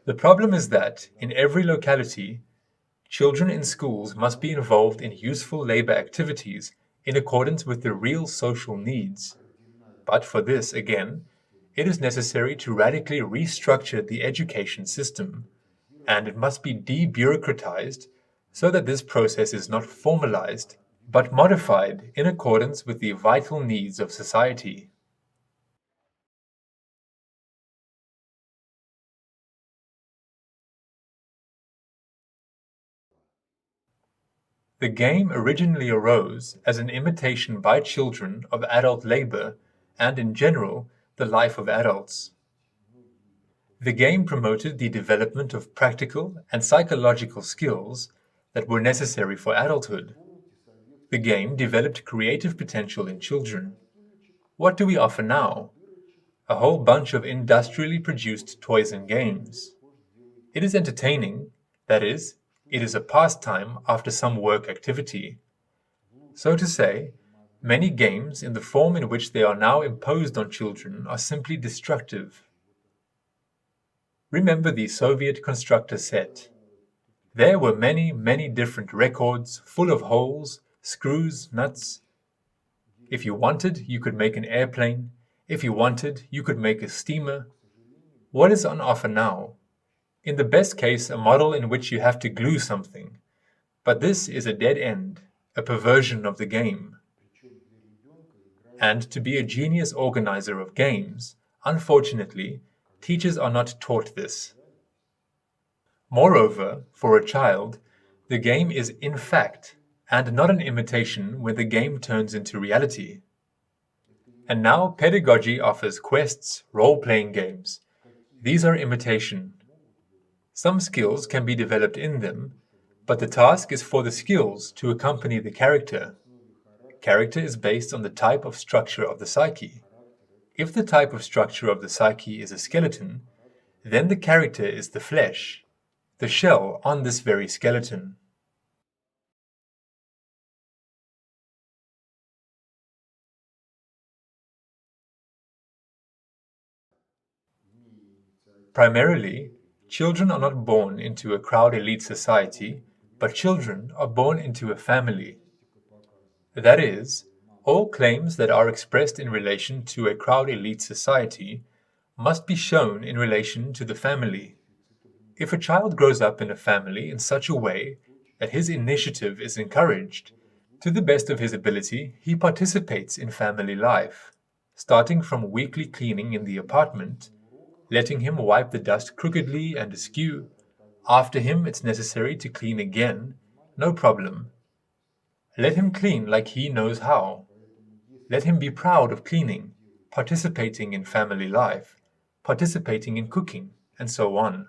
The problem is that, in every locality, children in schools must be involved in useful labor activities in accordance with the real social needs. But for this, again, it is necessary to radically restructure the education system, and it must be debureaucratized so that this process is not formalized, but modified in accordance with the vital needs of society. The game originally arose as an imitation by children of adult labor and, in general, the life of adults. The game promoted the development of practical and psychological skills that were necessary for adulthood. The game developed creative potential in children. What do we offer now? A whole bunch of industrially produced toys and games. It is entertaining, that is, it is a pastime after some work activity. So to say, many games in the form in which they are now imposed on children are simply destructive. Remember the Soviet constructor set. There were many, many different records, full of holes, screws, nuts. If you wanted, you could make an airplane. If you wanted, you could make a steamer. What is on offer now? In the best case, a model in which you have to glue something, but this is a dead end, a perversion of the game. And to be a genius organizer of games, unfortunately, teachers are not taught this. Moreover, for a child, the game is in fact, and not an imitation when the game turns into reality. And now pedagogy offers quests, role-playing games. These are imitation. Some skills can be developed in them, but the task is for the skills to accompany the character. Character is based on the type of structure of the psyche. If the type of structure of the psyche is a skeleton, then the character is the flesh, the shell on this very skeleton. Primarily, children are not born into a crowd elite society, but children are born into a family. That is, all claims that are expressed in relation to a crowd elite society must be shown in relation to the family. If a child grows up in a family in such a way that his initiative is encouraged, to the best of his ability, he participates in family life, starting from weekly cleaning in the apartment, letting him wipe the dust crookedly and askew. After him, it's necessary to clean again, no problem. Let him clean like he knows how. Let him be proud of cleaning, participating in family life, participating in cooking, and so on.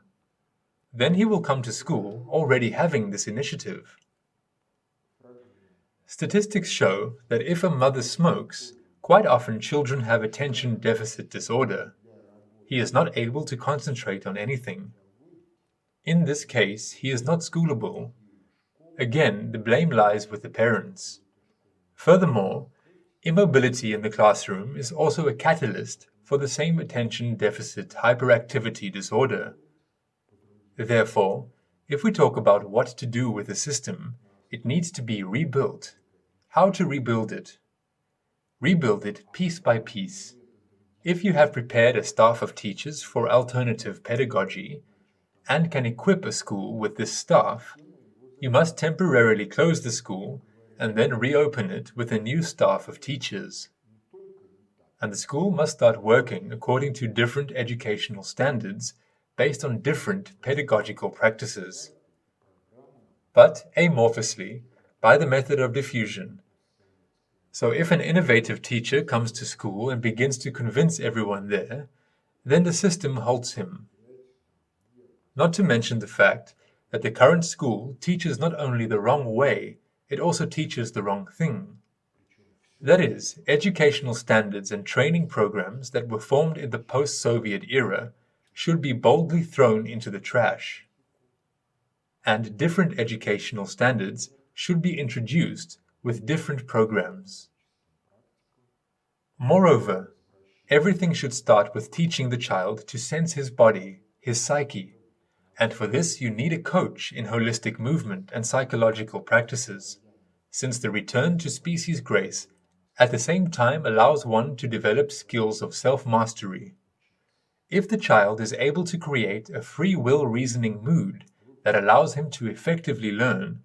Then he will come to school already having this initiative. Statistics show that if a mother smokes, quite often children have attention deficit disorder. He is not able to concentrate on anything. In this case, he is not schoolable. Again, the blame lies with the parents. Furthermore, immobility in the classroom is also a catalyst for the same attention deficit hyperactivity disorder. Therefore, if we talk about what to do with the system, it needs to be rebuilt. How to rebuild it? Rebuild it piece by piece. If you have prepared a staff of teachers for alternative pedagogy and can equip a school with this staff, you must temporarily close the school and then reopen it with a new staff of teachers. And the school must start working according to different educational standards based on different pedagogical practices. But amorphously, by the method of diffusion. So if an innovative teacher comes to school and begins to convince everyone there, then the system halts him. Not to mention the fact that the current school teaches not only the wrong way, it also teaches the wrong thing. That is, educational standards and training programs that were formed in the post-Soviet era should be boldly thrown into the trash. And different educational standards should be introduced with different programs. Moreover, everything should start with teaching the child to sense his body, his psyche, and for this you need a coach in holistic movement and psychological practices, since the return to species grace at the same time allows one to develop skills of self-mastery. If the child is able to create a free will reasoning mood that allows him to effectively learn,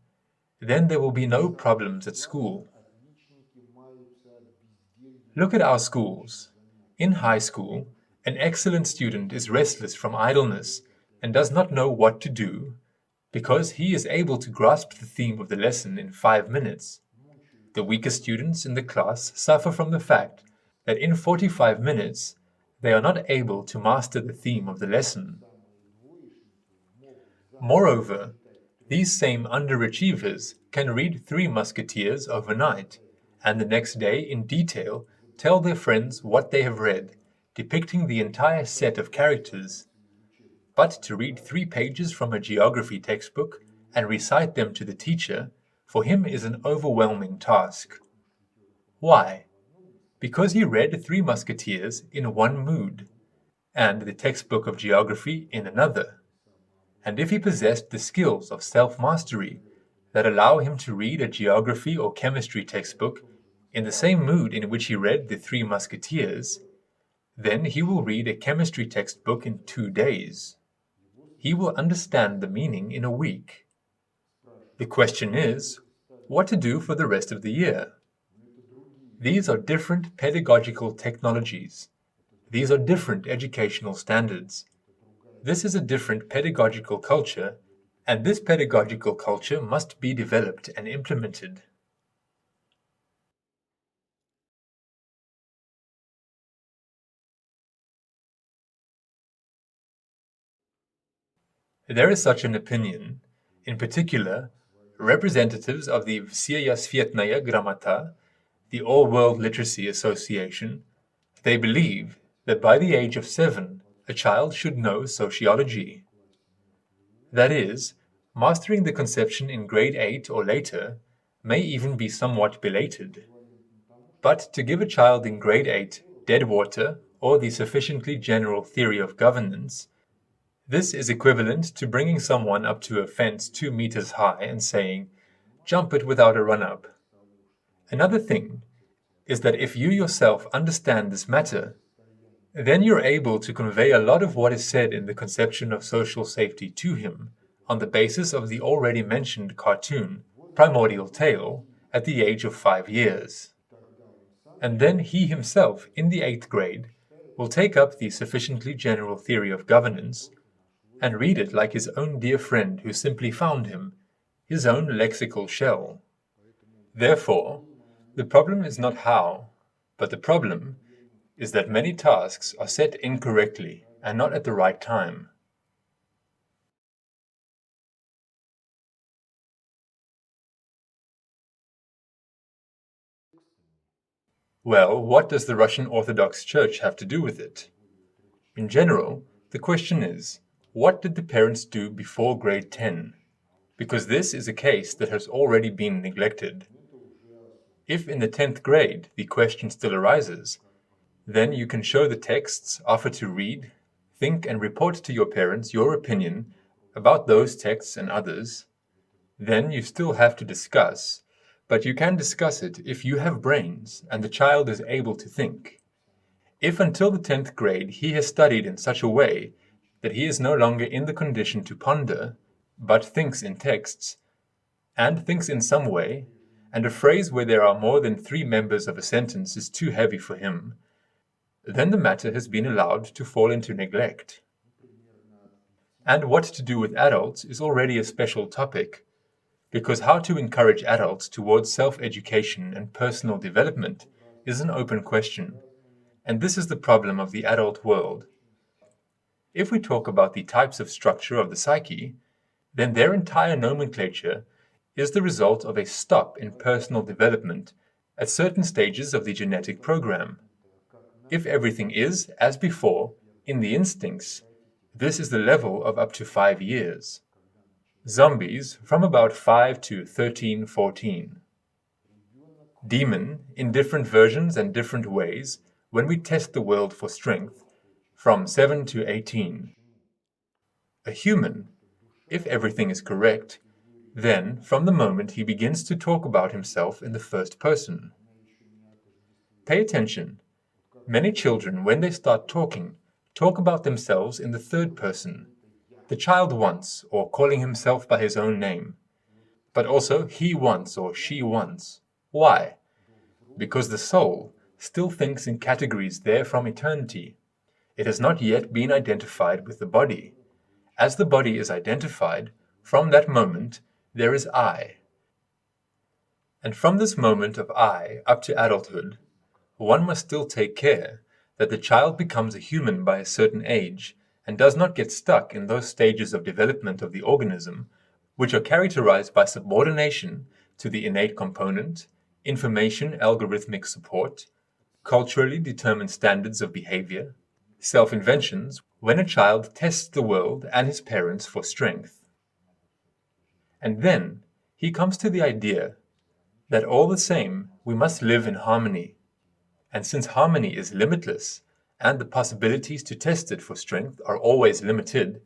then there will be no problems at school. Look at our schools. In high school, an excellent student is restless from idleness and does not know what to do because he is able to grasp the theme of the lesson in 5 minutes. The weaker students in the class suffer from the fact that in 45 minutes they are not able to master the theme of the lesson. Moreover, these same underachievers can read Three Musketeers overnight, and the next day in detail tell their friends what they have read, depicting the entire set of characters. But to read 3 pages from a geography textbook and recite them to the teacher, for him is an overwhelming task. Why? Because he read Three Musketeers in one mood, and the textbook of geography in another. And if he possessed the skills of self-mastery that allow him to read a geography or chemistry textbook in the same mood in which he read the Three Musketeers, then he will read a chemistry textbook in 2 days. he will understand the meaning in a week. The question is, what to do for the rest of the year? These are different pedagogical technologies. These are different educational standards. This is a different pedagogical culture, and this pedagogical culture must be developed and implemented. There is such an opinion. In particular, representatives of the Vsya Svetnaya Gramota, the All-World Literacy Association, they believe that by the age of 7, a child should know sociology. That is, mastering the conception in grade 8 or later may even be somewhat belated. But to give a child in grade 8 dead water or the sufficiently general theory of governance, this is equivalent to bringing someone up to a fence 2 meters high and saying, "Jump it without a run-up." Another thing is that if you yourself understand this matter, then you're able to convey a lot of what is said in the conception of social safety to him on the basis of the already mentioned cartoon, Primordial Tale, at the age of 5 years. And then he himself, in the 8th grade, will take up the sufficiently general theory of governance and read it like his own dear friend who simply found him, his own lexical shell. Therefore, the problem is not how, but the problem is that many tasks are set incorrectly and not at the right time. Well, what does the Russian Orthodox Church have to do with it? In general, the question is, what did the parents do before grade 10? Because this is a case that has already been neglected. If in the 10th grade the question still arises, then you can show the texts, offer to read, think and report to your parents your opinion about those texts and others. Then you still have to discuss, but you can discuss it if you have brains and the child is able to think. If until the 10th grade he has studied in such a way that he is no longer in the condition to ponder, but thinks in texts, and thinks in some way, and a phrase where there are more than 3 members of a sentence is too heavy for him, then the matter has been allowed to fall into neglect. And what to do with adults is already a special topic, because how to encourage adults towards self-education and personal development is an open question, and this is the problem of the adult world. If we talk about the types of structure of the psyche, then their entire nomenclature is the result of a stop in personal development at certain stages of the genetic program. If everything is, as before, in the instincts, this is the level of up to 5 years. Zombies from about 5 to 13, 14. Demon, in different versions and different ways, when we test the world for strength, from 7 to 18. A human, if everything is correct, then from the moment he begins to talk about himself in the first person. Pay attention. Many children, when they start talking, talk about themselves in the third person. The child wants, or calling himself by his own name. But also he wants or she wants. Why? Because the soul still thinks in categories there from eternity. It has not yet been identified with the body. As the body is identified, from that moment there is I. And from this moment of I up to adulthood, one must still take care that the child becomes a human by a certain age and does not get stuck in those stages of development of the organism which are characterized by subordination to the innate component, information algorithmic support, culturally determined standards of behavior, self-inventions when a child tests the world and his parents for strength. And then he comes to the idea that all the same we must live in harmony. And since harmony is limitless, and the possibilities to test it for strength are always limited,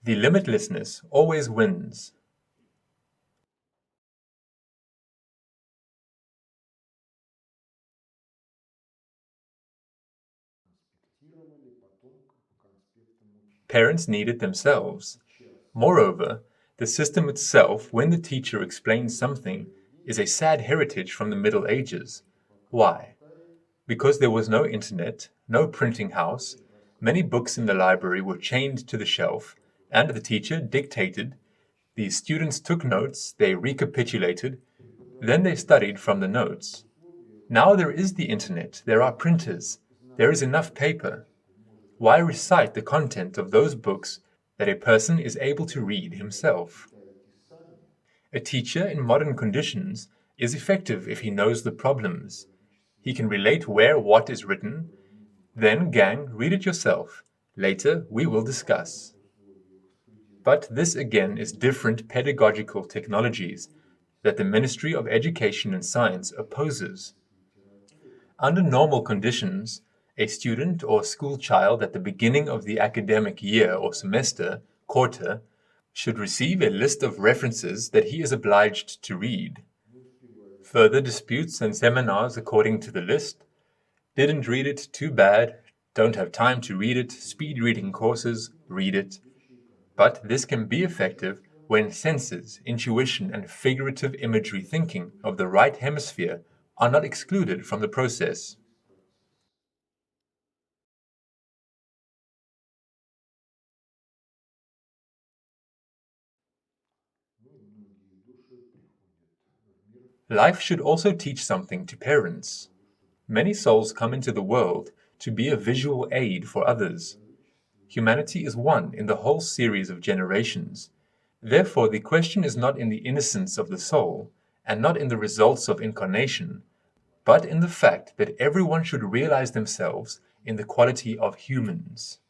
the limitlessness always wins. Parents need it themselves. Moreover, the system itself, when the teacher explains something, is a sad heritage from the Middle Ages. Why? Because there was no internet, no printing house, many books in the library were chained to the shelf, and the teacher dictated. The students took notes, they recapitulated, then they studied from the notes. Now there is the internet, there are printers, there is enough paper. Why recite the content of those books that a person is able to read himself? A teacher in modern conditions is effective if he knows the problems. He can relate where what is written. Then, gang, read it yourself. Later, we will discuss. But this again is different pedagogical technologies that the Ministry of Education and Science opposes. Under normal conditions, a student or school child at the beginning of the academic year or semester, quarter, should receive a list of references that he is obliged to read. Further disputes and seminars according to the list. Didn't read it, too bad. Don't have time to read it, speed reading courses, read it. But this can be effective when senses, intuition, and figurative imagery thinking of the right hemisphere are not excluded from the process. Life should also teach something to parents. Many souls come into the world to be a visual aid for others. Humanity is one in the whole series of generations. Therefore, the question is not in the innocence of the soul, and not in the results of incarnation, but in the fact that everyone should realize themselves in the quality of humans.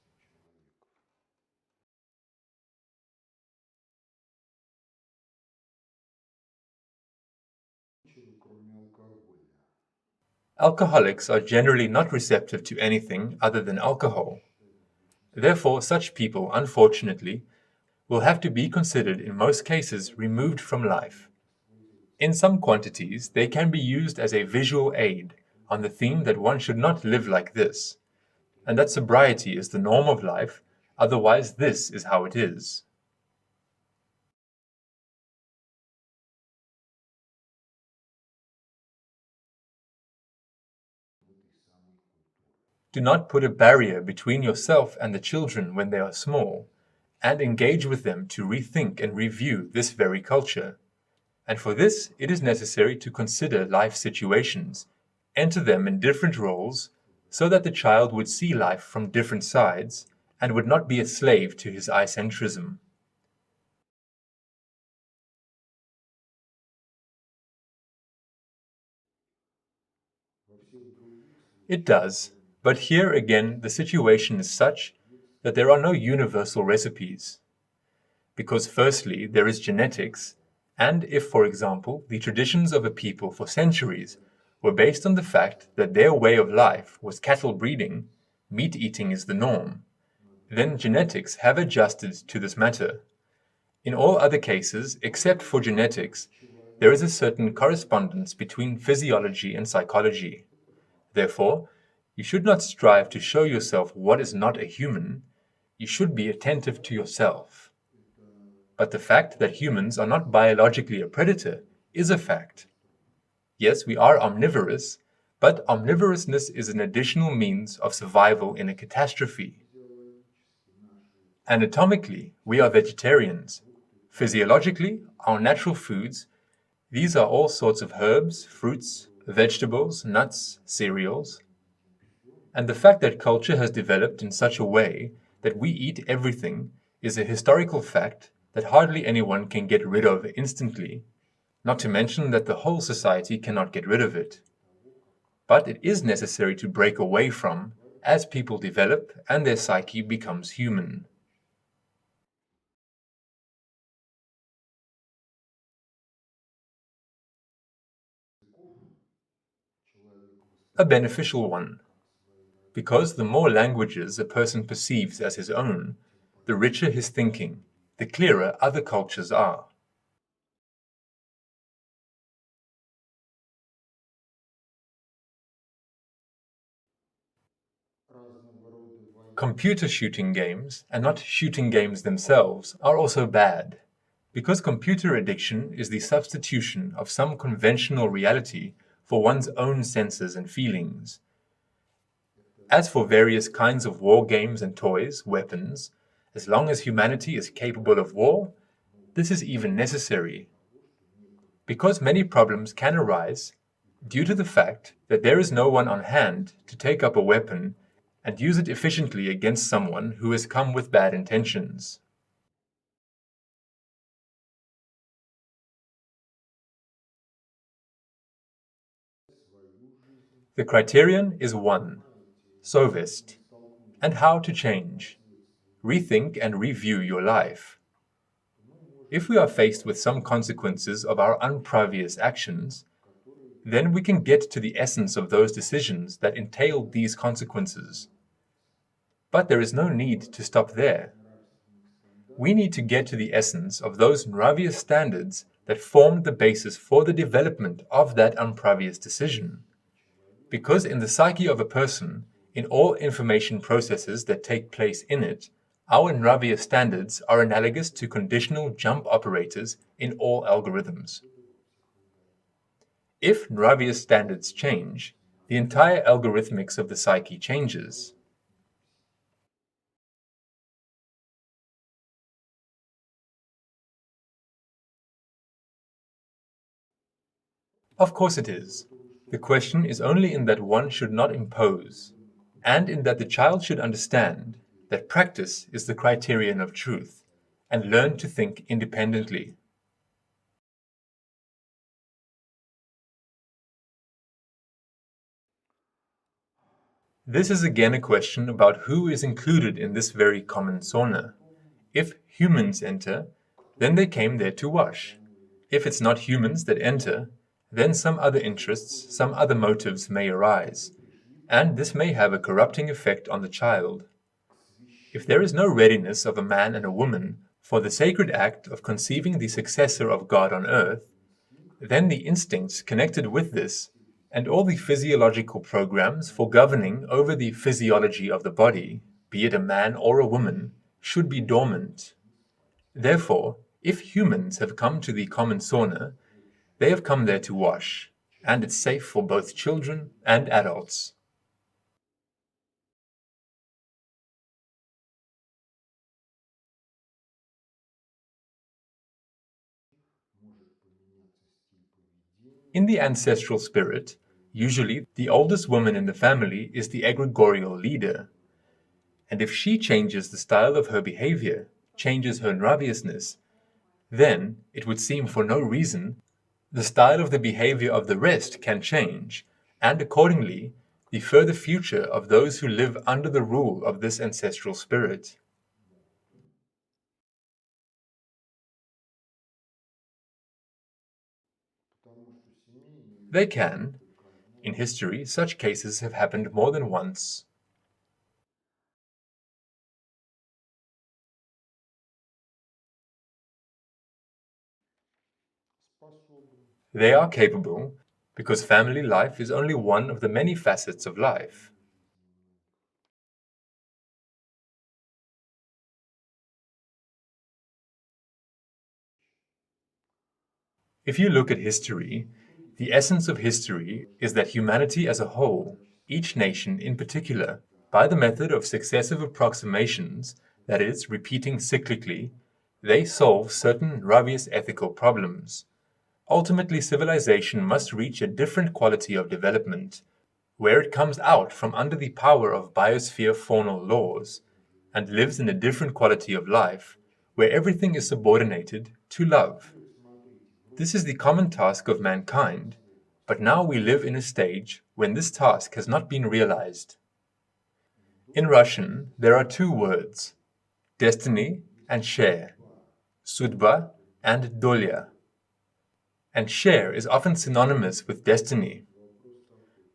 Alcoholics are generally not receptive to anything other than alcohol. Therefore, such people, unfortunately, will have to be considered in most cases removed from life. In some quantities, they can be used as a visual aid on the theme that one should not live like this, and that sobriety is the norm of life, otherwise this is how it is. Do not put a barrier between yourself and the children when they are small, and engage with them to rethink and review this very culture. And for this, it is necessary to consider life situations, enter them in different roles, so that the child would see life from different sides and would not be a slave to his eye-centrism. It does, but here again the situation is such that there are no universal recipes. Because firstly, there is genetics, and if, for example, the traditions of a people for centuries were based on the fact that their way of life was cattle breeding, meat eating is the norm, then genetics have adjusted to this matter. In all other cases, except for genetics, there is a certain correspondence between physiology and psychology. Therefore, you should not strive to show yourself what is not a human, you should be attentive to yourself. But the fact that humans are not biologically a predator is a fact. Yes, we are omnivorous, but omnivorousness is an additional means of survival in a catastrophe. Anatomically, we are vegetarians. Physiologically, our natural foods, these are all sorts of herbs, fruits, vegetables, nuts, cereals. And the fact that culture has developed in such a way that we eat everything is a historical fact that hardly anyone can get rid of instantly, not to mention that the whole society cannot get rid of it. But it is necessary to break away from as people develop and their psyche becomes human. A beneficial one, because the more languages a person perceives as his own, the richer his thinking, the clearer other cultures are. Computer shooting games, and not shooting games themselves, are also bad, because computer addiction is the substitution of some conventional reality for one's own senses and feelings. As for various kinds of war games and toys, weapons, as long as humanity is capable of war, this is even necessary. Because many problems can arise due to the fact that there is no one on hand to take up a weapon and use it efficiently against someone who has come with bad intentions. The criterion is 1. Sovest, and how to change. Rethink and review your life. If we are faced with some consequences of our unprevious actions, then we can get to the essence of those decisions that entailed these consequences. But there is no need to stop there. We need to get to the essence of those Nravious standards that formed the basis for the development of that unprevious decision. Because in the psyche of a person, in all information processes that take place in it, our Nravious standards are analogous to conditional jump operators in all algorithms. If Nravious standards change, the entire algorithmics of the psyche changes. Of course it is. The question is only in that one should not impose, and in that the child should understand that practice is the criterion of truth, and learn to think independently. This is again a question about who is included in this very common sauna. If humans enter, then they came there to wash. If it's not humans that enter, then some other interests, some other motives may arise, and this may have a corrupting effect on the child. If there is no readiness of a man and a woman for the sacred act of conceiving the successor of God on earth, then the instincts connected with this and all the physiological programs for governing over the physiology of the body, be it a man or a woman, should be dormant. Therefore, if humans have come to the common sauna, they have come there to wash, and it's safe for both children and adults. In the ancestral spirit, usually the oldest woman in the family is the egregorial leader, and if she changes the style of her behavior, changes her nraviousness, then, it would seem for no reason, the style of the behavior of the rest can change, and accordingly, the further future of those who live under the rule of this ancestral spirit. They can. In history, such cases have happened more than once. They are capable, because family life is only one of the many facets of life. If you look at history, the essence of history is that humanity as a whole, each nation in particular, by the method of successive approximations, that is, repeating cyclically, they solve certain Nravious ethical problems. Ultimately, civilization must reach a different quality of development, where it comes out from under the power of biosphere faunal laws, and lives in a different quality of life, where everything is subordinated to love. This is the common task of mankind, but now we live in a stage when this task has not been realized. In Russian, there are two words, destiny and share, sudba and dolya. And share is often synonymous with destiny.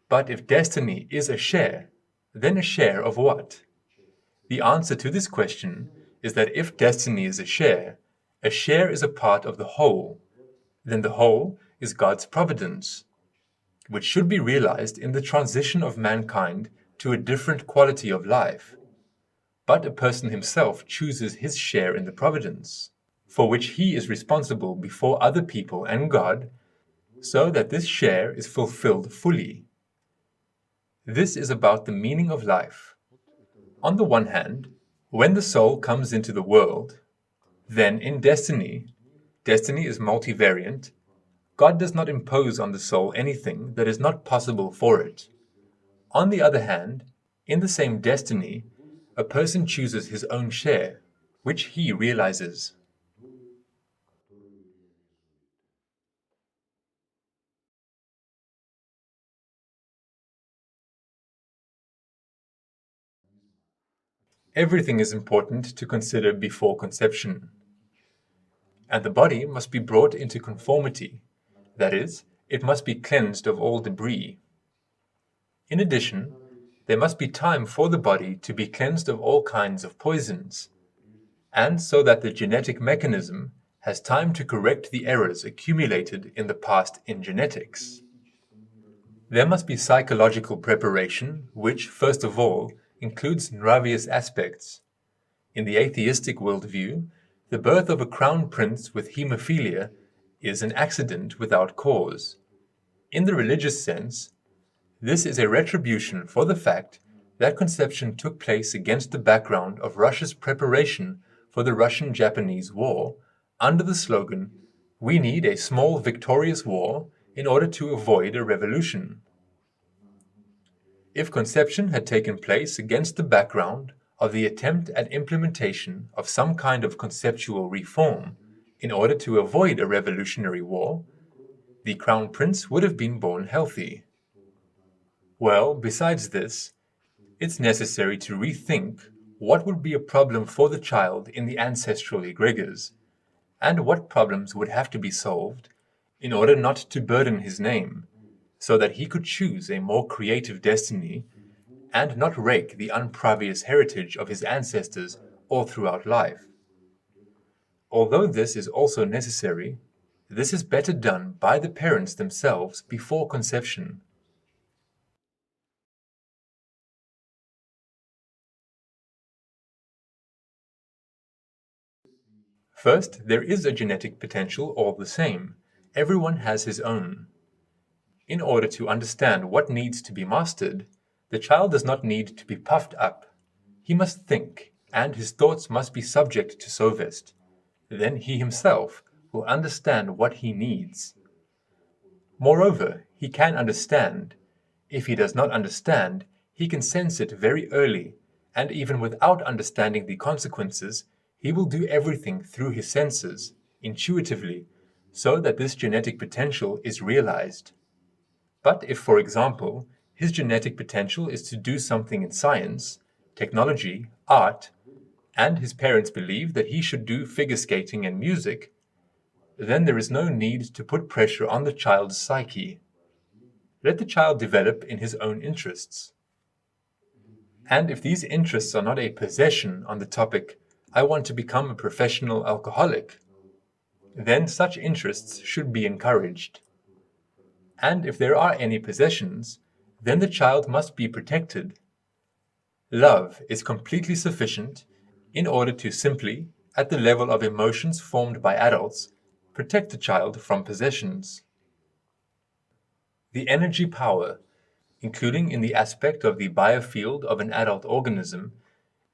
But if destiny is a share, then a share of what? The answer to this question is that if destiny is a share is a part of the whole, then the whole is God's providence, which should be realized in the transition of mankind to a different quality of life. but a person himself chooses his share in the providence, for which he is responsible before other people and God, so that this share is fulfilled fully. This is about the meaning of life. On the one hand, when the soul comes into the world, then in destiny is multivariant, God does not impose on the soul anything that is not possible for it. On the other hand, in the same destiny, a person chooses his own share, which he realizes. Everything is important to consider before conception, and the body must be brought into conformity, that is, it must be cleansed of all debris. In addition, there must be time for the body to be cleansed of all kinds of poisons, and so that the genetic mechanism has time to correct the errors accumulated in the past in genetics. There must be psychological preparation, which, first of all, includes Nravious aspects. In the atheistic worldview, the birth of a crown prince with hemophilia is an accident without cause. In the religious sense, this is a retribution for the fact that conception took place against the background of Russia's preparation for the Russian-Japanese War under the slogan, "We need a small victorious war in order to avoid a revolution." If conception had taken place against the background of the attempt at implementation of some kind of conceptual reform in order to avoid a revolutionary war, the crown prince would have been born healthy. Well, besides this, it's necessary to rethink what would be a problem for the child in the ancestral egregors, and what problems would have to be solved in order not to burden his name, so that he could choose a more creative destiny and not rake the unpravious heritage of his ancestors all throughout life. Although this is also necessary, this is better done by the parents themselves before conception. First, there is a genetic potential all the same. Everyone has his own. In order to understand what needs to be mastered, the child does not need to be puffed up. He must think, and his thoughts must be subject to Sovest. Then he himself will understand what he needs. Moreover, he can understand. If he does not understand, he can sense it very early, and even without understanding the consequences, he will do everything through his senses, intuitively, so that this genetic potential is realized. But if, for example, his genetic potential is to do something in science, technology, art, and his parents believe that he should do figure skating and music, then there is no need to put pressure on the child's psyche. Let the child develop in his own interests. And if these interests are not a possession on the topic, "I want to become a professional alcoholic," then such interests should be encouraged. And if there are any possessions, then the child must be protected. Love is completely sufficient in order to simply, at the level of emotions formed by adults, protect the child from possessions. The energy power, including in the aspect of the biofield of an adult organism,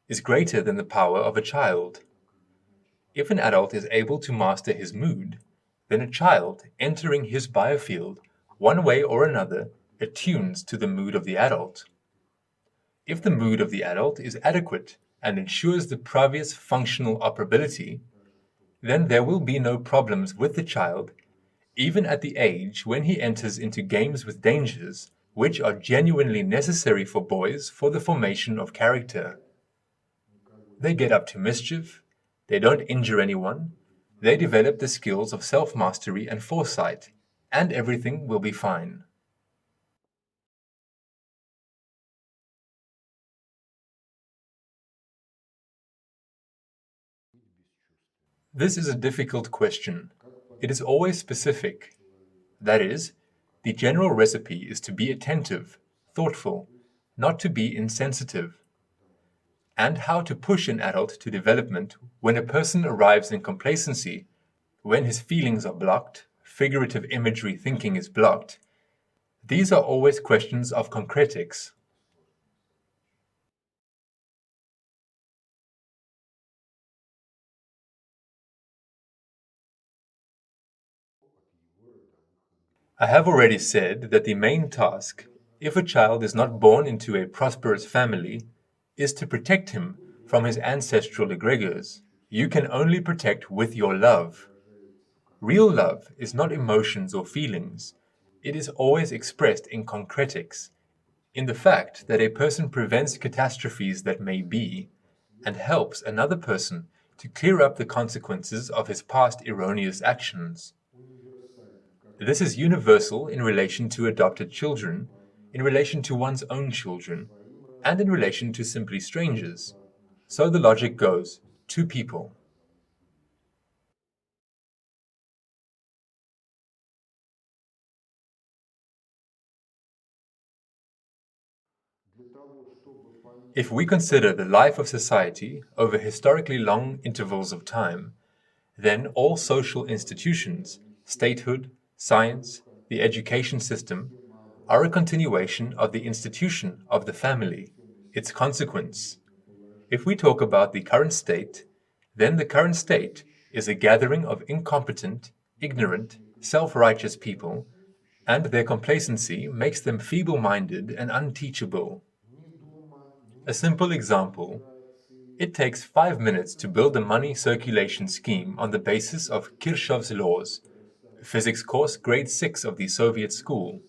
is greater than the power of a child. If an adult is able to master his mood, then a child entering his biofield, one way or another, attunes to the mood of the adult. If the mood of the adult is adequate and ensures the previous functional operability, then there will be no problems with the child, even at the age when he enters into games with dangers which are genuinely necessary for boys for the formation of character. They get up to mischief, they don't injure anyone, they develop the skills of self-mastery and foresight, and everything will be fine. This is a difficult question. It is always specific. That is, the general recipe is to be attentive, thoughtful, not to be insensitive. and how to push an adult to development when a person arrives in complacency, when his feelings are blocked, figurative imagery thinking is blocked. These are always questions of concretics. I have already said that the main task, if a child is not born into a prosperous family, is to protect him from his ancestral egregors. You can only protect with your love. Real love is not emotions or feelings. It is always expressed in concretics, in the fact that a person prevents catastrophes that may be, and helps another person to clear up the consequences of his past erroneous actions. This is universal in relation to adopted children, in relation to one's own children, and in relation to simply strangers. So the logic goes: two people. If we consider the life of society over historically long intervals of time, then all social institutions, statehood, science, the education system, are a continuation of the institution of the family, its consequence. If we talk about the current state, then the current state is a gathering of incompetent, ignorant, self-righteous people, and their complacency makes them feeble-minded and unteachable. A simple example: it takes 5 minutes to build a money circulation scheme on the basis of Kirchhoff's laws, physics course grade 6 of the Soviet school.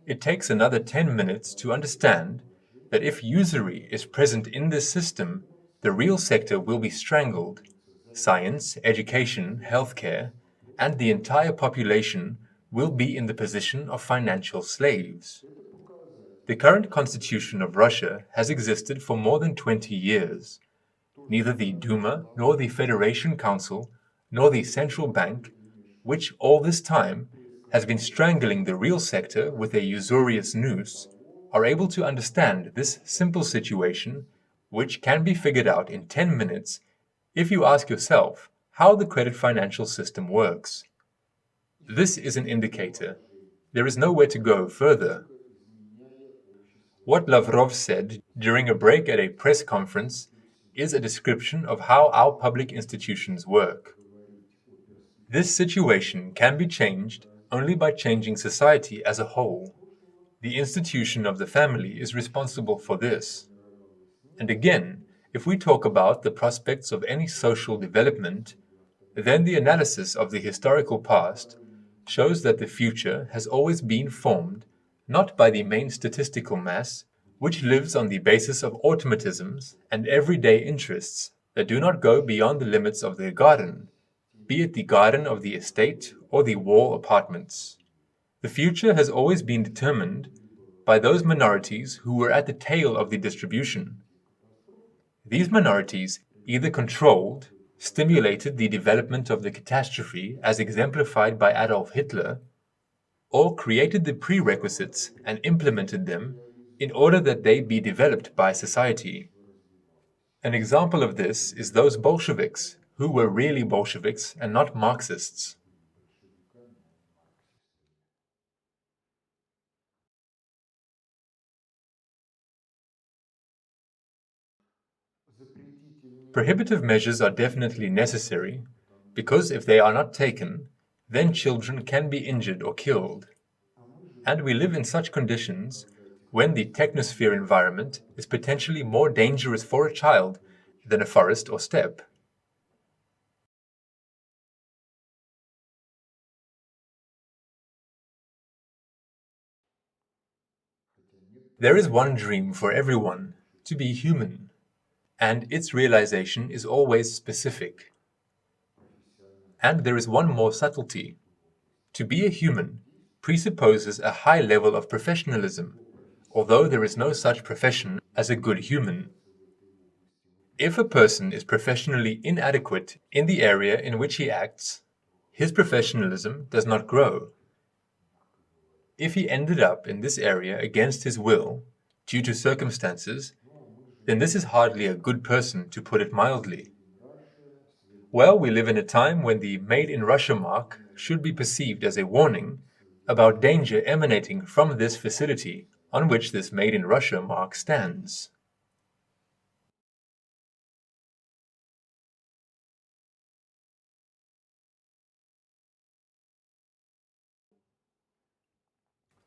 It takes another 10 minutes to understand that if usury is present in this system, the real sector will be strangled. Science, education, healthcare, and the entire population will be in the position of financial slaves. The current constitution of Russia has existed for more than 20 years. Neither the Duma, nor the Federation Council, nor the central bank, which all this time has been strangling the real sector with a usurious noose, are able to understand this simple situation, which can be figured out in 10 minutes if you ask yourself how the credit financial system works. This is an indicator. There is nowhere to go further. What Lavrov said during a break at a press conference is a description of how our public institutions work. This situation can be changed only by changing society as a whole. The institution of the family is responsible for this. And again, if we talk about the prospects of any social development, then the analysis of the historical past shows that the future has always been formed not by the main statistical mass, which lives on the basis of automatisms and everyday interests that do not go beyond the limits of their garden, be it the garden of the estate or the wall apartments. The future has always been determined by those minorities who were at the tail of the distribution. These minorities either controlled, stimulated the development of the catastrophe as exemplified by Adolf Hitler, or created the prerequisites and implemented them in order that they be developed by society. An example of this is those Bolsheviks, who were really Bolsheviks and not Marxists. Prohibitive measures are definitely necessary, because if they are not taken, then children can be injured or killed. And we live in such conditions when the technosphere environment is potentially more dangerous for a child than a forest or steppe. There is one dream for everyone: to be human, and its realization is always specific. And there is one more subtlety: to be a human presupposes a high level of professionalism, although there is no such profession as a good human. If a person is professionally inadequate in the area in which he acts, his professionalism does not grow. If he ended up in this area against his will, due to circumstances, then this is hardly a good person, to put it mildly. Well, we live in a time when the Made in Russia mark should be perceived as a warning about danger emanating from this facility on which this Made in Russia mark stands.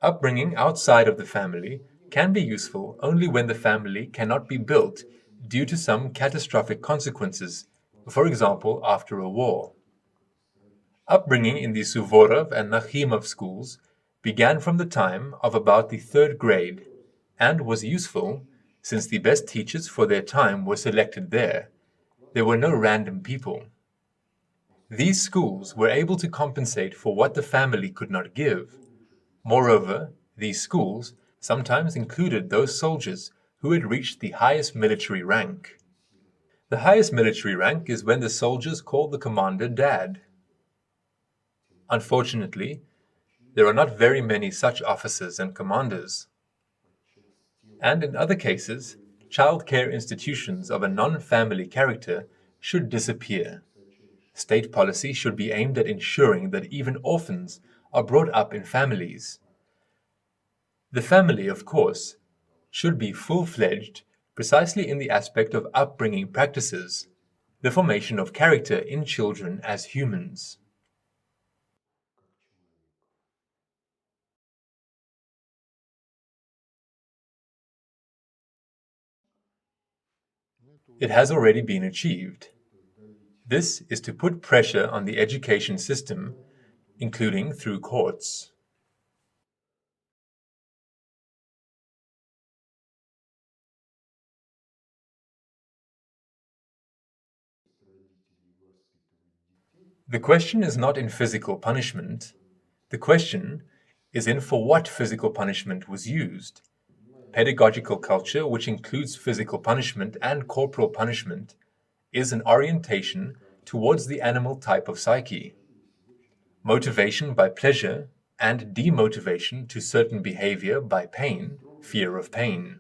Upbringing outside of the family can be useful only when the family cannot be built due to some catastrophic consequences, for example, after a war. Upbringing in the Suvorov and Nakhimov schools began from the time of about the third grade and was useful since the best teachers for their time were selected there. There were no random people. These schools were able to compensate for what the family could not give. Moreover, these schools sometimes included those soldiers who had reached the highest military rank. The highest military rank is when the soldiers call the commander Dad. Unfortunately, there are not very many such officers and commanders. And in other cases, child care institutions of a non-family character should disappear. State policy should be aimed at ensuring that even orphans are brought up in families. The family, of course, should be full-fledged precisely in the aspect of upbringing practices, the formation of character in children as humans. It has already been achieved. This is to put pressure on the education system, including through courts. The question is not in physical punishment. The question is in for what physical punishment was used. Pedagogical culture, which includes physical punishment and corporal punishment, is an orientation towards the animal type of psyche. Motivation by pleasure and demotivation to certain behavior by pain, fear of pain.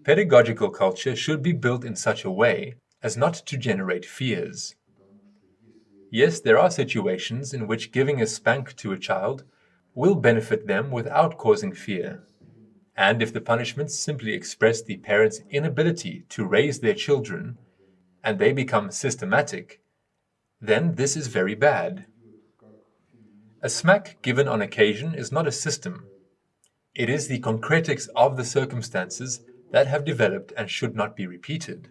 Pedagogical culture should be built in such a way as not to generate fears. Yes, there are situations in which giving a spank to a child will benefit them without causing fear. And if the punishments simply express the parents' inability to raise their children, and they become systematic, then this is very bad. A smack given on occasion is not a system. It is the concretics of the circumstances that have developed and should not be repeated.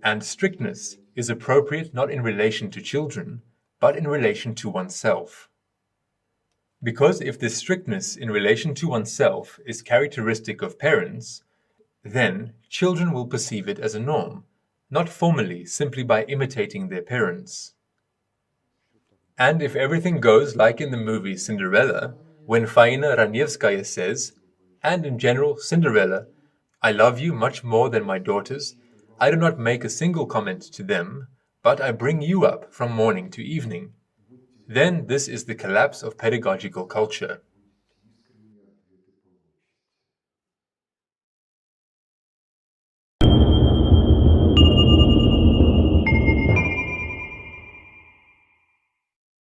And strictness is appropriate not in relation to children, but in relation to oneself. Because if this strictness in relation to oneself is characteristic of parents, then children will perceive it as a norm, not formally simply by imitating their parents. And if everything goes like in the movie Cinderella, when Faina Ranievskaya says, and in general Cinderella, I love you much more than my daughters, I do not make a single comment to them, but I bring you up from morning to evening, then this is the collapse of pedagogical culture.